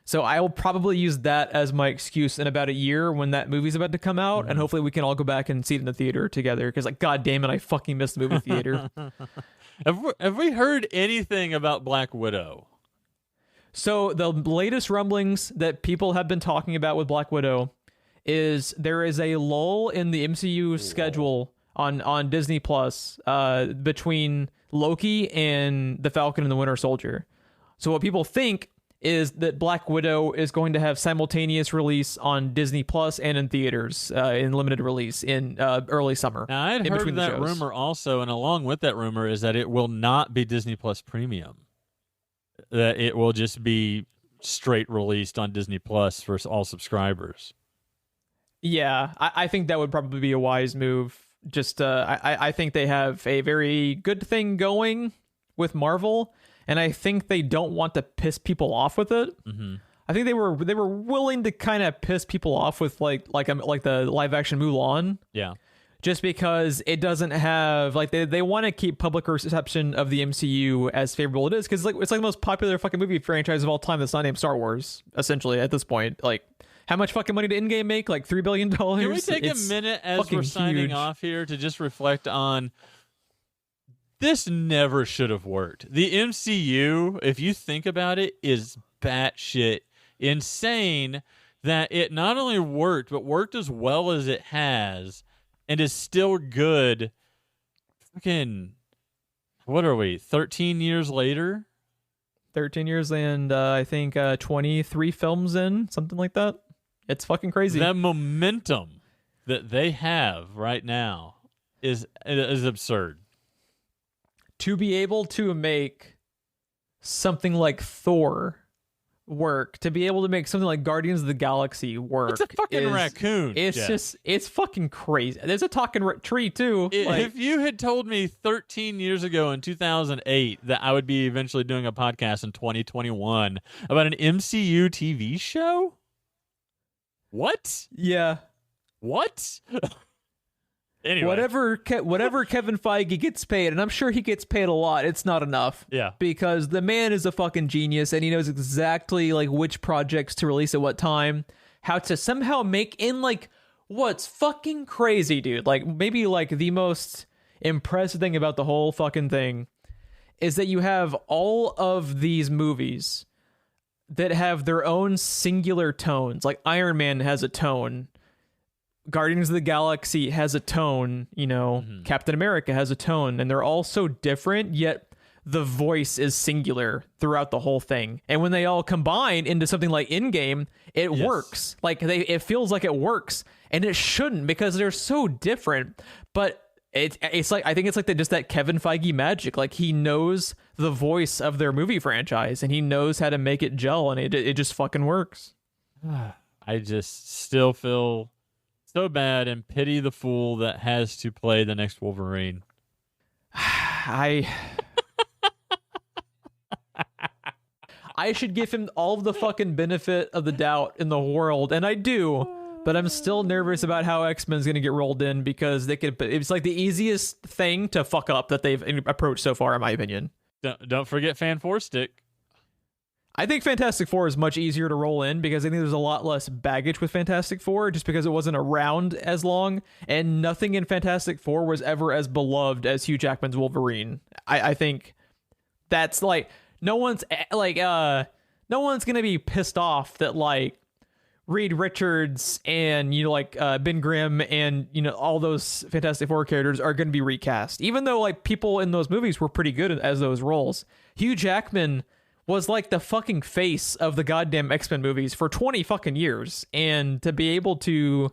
So I will probably use that as my excuse in about a year when that movie's about to come out, and hopefully we can all go back and see it in the theater together, because, like, god damn it, I fucking missed the movie theater. Have we heard anything about Black Widow? So the latest rumblings that people have been talking about with Black Widow is there is a lull in the MCU schedule on Disney Plus between Loki and the Falcon and the Winter Soldier. So what people think is that Black Widow is going to have simultaneous release on Disney Plus and in theaters in limited release in early summer. Now, I had heard that rumor also, and along with that rumor is that it will not be Disney Plus Premium. That it will just be straight released on Disney Plus for all subscribers. Yeah, I think that would probably be a wise move. Just I think they have a very good thing going with Marvel, and I think they don't want to piss people off with it. I think they were willing to kind of piss people off with like the live action Mulan. Yeah. Just because it doesn't have like they want to keep public reception of the MCU as favorable it is, because it's like the most popular fucking movie franchise of all time that's not named Star Wars, essentially, at this point. Like, how much fucking money did Endgame make? Like $3 billion? Can we take a minute as we're signing off here to just reflect on this? Never should have worked. The MCU, if you think about it, is batshit insane that it not only worked, but worked as well as it has and is still good. Fucking, what are we, 13 years later? 13 years and I think 23 films in, something like that. It's fucking crazy. That momentum that they have right now is absurd. To be able to make something like Thor work, to be able to make something like Guardians of the Galaxy work. It's a fucking raccoon. It's Jeff. it's fucking crazy. There's a talking tree too. If you had told me 13 years ago in 2008 that I would be eventually doing a podcast in 2021 about an MCU TV show? What? Yeah. What? Anyway. Whatever Kevin Feige gets paid, and I'm sure he gets paid a lot, it's not enough. Yeah. Because the man is a fucking genius, and he knows exactly like which projects to release at what time, how to somehow make in like what's fucking crazy, dude. Like maybe like the most impressive thing about the whole fucking thing is that you have all of these movies that have their own singular tones. Like Iron Man has a tone. Guardians of the Galaxy has a tone, you know, Captain America has a tone, and they're all so different, yet the voice is singular throughout the whole thing. And when they all combine into something like Endgame, it works. Like it feels like it works, and it shouldn't because they're so different. But it's like, I think it's like just that Kevin Feige magic. Like he knows the voice of their movie franchise, and he knows how to make it gel, and it just fucking works. I just still feel so bad and pity the fool that has to play the next Wolverine. I should give him all of the fucking benefit of the doubt in the world, and I do, but I'm still nervous about how X-Men's going to get rolled in because it's like the easiest thing to fuck up that they've approached so far, in my opinion. Don't forget Fan Four Stick. I think Fantastic Four is much easier to roll in because I think there's a lot less baggage with Fantastic Four just because it wasn't around as long, and nothing in Fantastic Four was ever as beloved as Hugh Jackman's Wolverine. I think that's like no one's gonna be pissed off that like Reed Richards and Ben Grimm and all those Fantastic Four characters are gonna be recast, even though like people in those movies were pretty good as those roles. Hugh Jackman was like the fucking face of the goddamn X-Men movies for 20 fucking years, and to be able to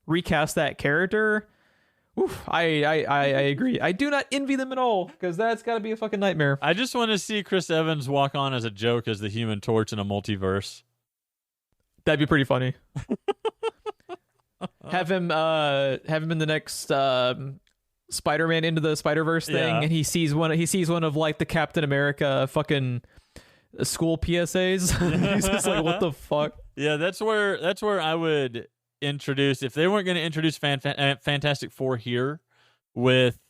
recast that character, I agree. I do not envy them at all because that's got to be a fucking nightmare. I just want to see Chris Evans walk on as a joke as the Human Torch in a multiverse. That'd be pretty funny. have him in the next Spider-Man Into the Spider-Verse thing, and he sees one of like the Captain America fucking school PSAs. He's just like, what the fuck? Yeah, that's where I would introduce, if they weren't going to introduce Fantastic Four here with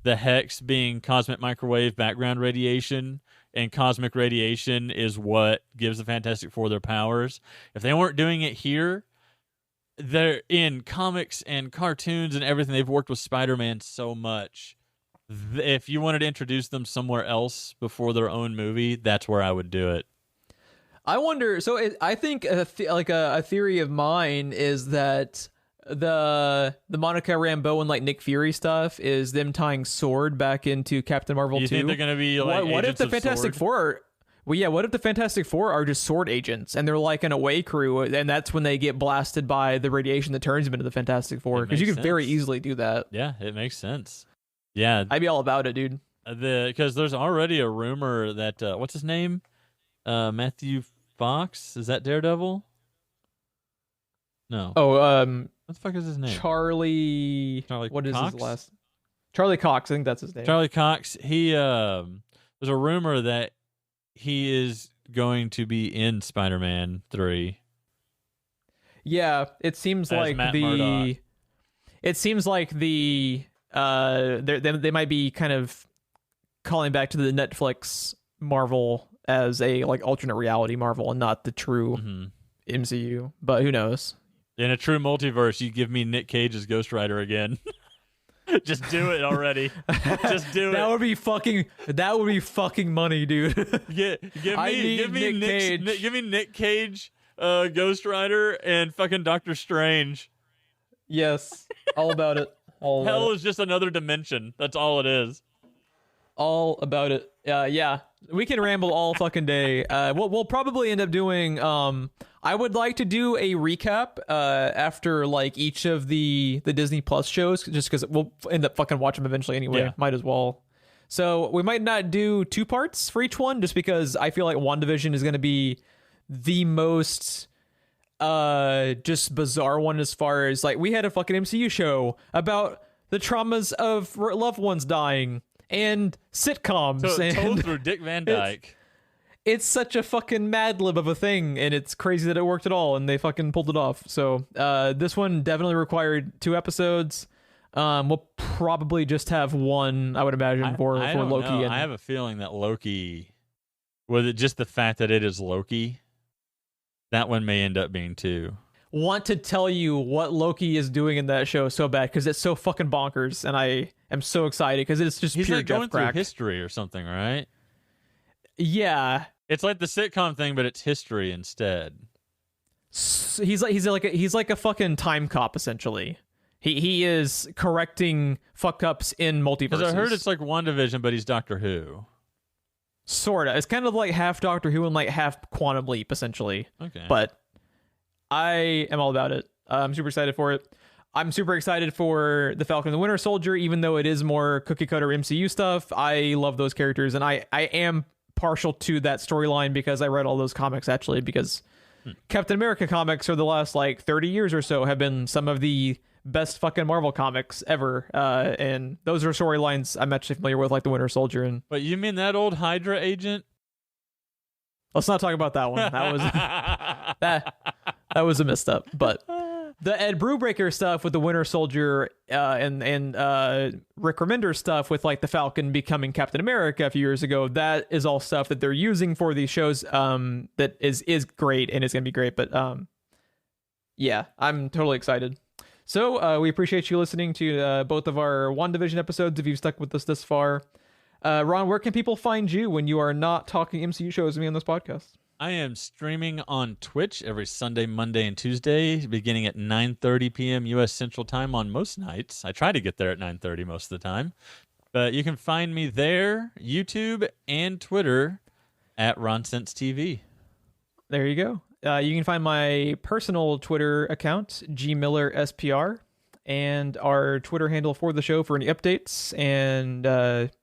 the Hex being cosmic microwave background radiation, and cosmic radiation is what gives the Fantastic Four their powers. If they weren't doing it here, they're in comics and cartoons and everything. They've worked with Spider-Man so much. If you wanted to introduce them somewhere else before their own movie, that's where I would do it. I wonder. So I think a theory of mine is that the Monica Rambeau and like Nick Fury stuff is them tying Sword back into Captain Marvel 2. You think they're going to be like what if the Fantastic Four? Well, yeah. What if the Fantastic Four are just Sword agents and they're like an away crew, and that's when they get blasted by the radiation that turns them into the Fantastic Four? Because you could very easily do that. Yeah, it makes sense. Yeah, I'd be all about it, dude. Because there's already a rumor that what's his name, Matthew Fox, is that Daredevil? No. Oh, what the fuck is his name? Charlie. What is Cox? his last? Charlie Cox. I think that's his name. Charlie Cox. He there's a rumor that he is going to be in Spider-Man 3. Yeah, it seems like Matt Murdock. It seems like they might be kind of calling back to the Netflix Marvel as a like alternate reality Marvel and not the true MCU. But who knows? In a true multiverse, you give me Nick Cage as Ghost Rider again. Just do it already. Just do it. That would be fucking money, dude. Give me Nick Cage, Ghost Rider, and fucking Doctor Strange. Yes, all about it. Hell is just another dimension. That's all it is. All about it. Yeah, we can ramble all fucking day. We'll probably end up doing. I would like to do a recap after like each of the Disney Plus shows, just because we'll end up fucking watching them eventually anyway. Yeah. Might as well. So we might not do 2 parts for each one, just because I feel like WandaVision is going to be the most just bizarre one, as far as like we had a fucking MCU show about the traumas of loved ones dying and sitcoms told through Dick Van Dyke. It's such a fucking Mad Lib of a thing, and it's crazy that it worked at all, and they fucking pulled it off. So this one definitely required 2 episodes. We'll probably just have one, I would imagine, for Loki. And I have a feeling that Loki, with it just the fact that it is Loki, that one may end up being 2. Want to tell you what Loki is doing in that show so bad because it's so fucking bonkers, and I am so excited because it's just he's pure like Jeff going Crack. through history or something, right? Yeah, it's like the sitcom thing, but it's history instead. He's like a fucking time cop essentially. He is correcting fuck ups in multiverses. Because I heard it's like WandaVision, but he's Doctor Who. Sorta. It's kind of like half Doctor Who and like half Quantum Leap, essentially. Okay. But I am all about it. I'm super excited for it. I'm super excited for the Falcon and the Winter Soldier, even though it is more cookie cutter MCU stuff. I love those characters, and I am partial to that storyline because I read all those comics, actually, because Captain America comics for the last like 30 years or so have been some of the best fucking Marvel comics ever, and those are storylines I'm actually familiar with, like the Winter Soldier. And but you mean that old Hydra agent? Let's not talk about that one. That was that was a misstep. But the Ed Brubaker stuff with the Winter Soldier and Rick Remender stuff with like the Falcon becoming Captain America a few years ago, that is all stuff that they're using for these shows, that is great and is gonna be great. But yeah, I'm totally excited. So we appreciate you listening to both of our WandaVision episodes if you've stuck with us this far. Ron, where can people find you when you are not talking MCU shows with me on this podcast? I am streaming on Twitch every Sunday, Monday, and Tuesday, beginning at 9:30 p.m. U.S. Central Time on most nights. I try to get there at 9:30 most of the time. But you can find me there, YouTube, and Twitter at RonSenseTV. There you go. You can find my personal Twitter account, GMillerSPR, and our Twitter handle for the show for any updates and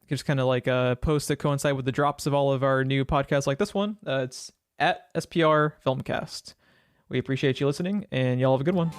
just kind of like posts that coincide with the drops of all of our new podcasts like this one. It's at SPR Filmcast. We appreciate you listening, and y'all have a good one.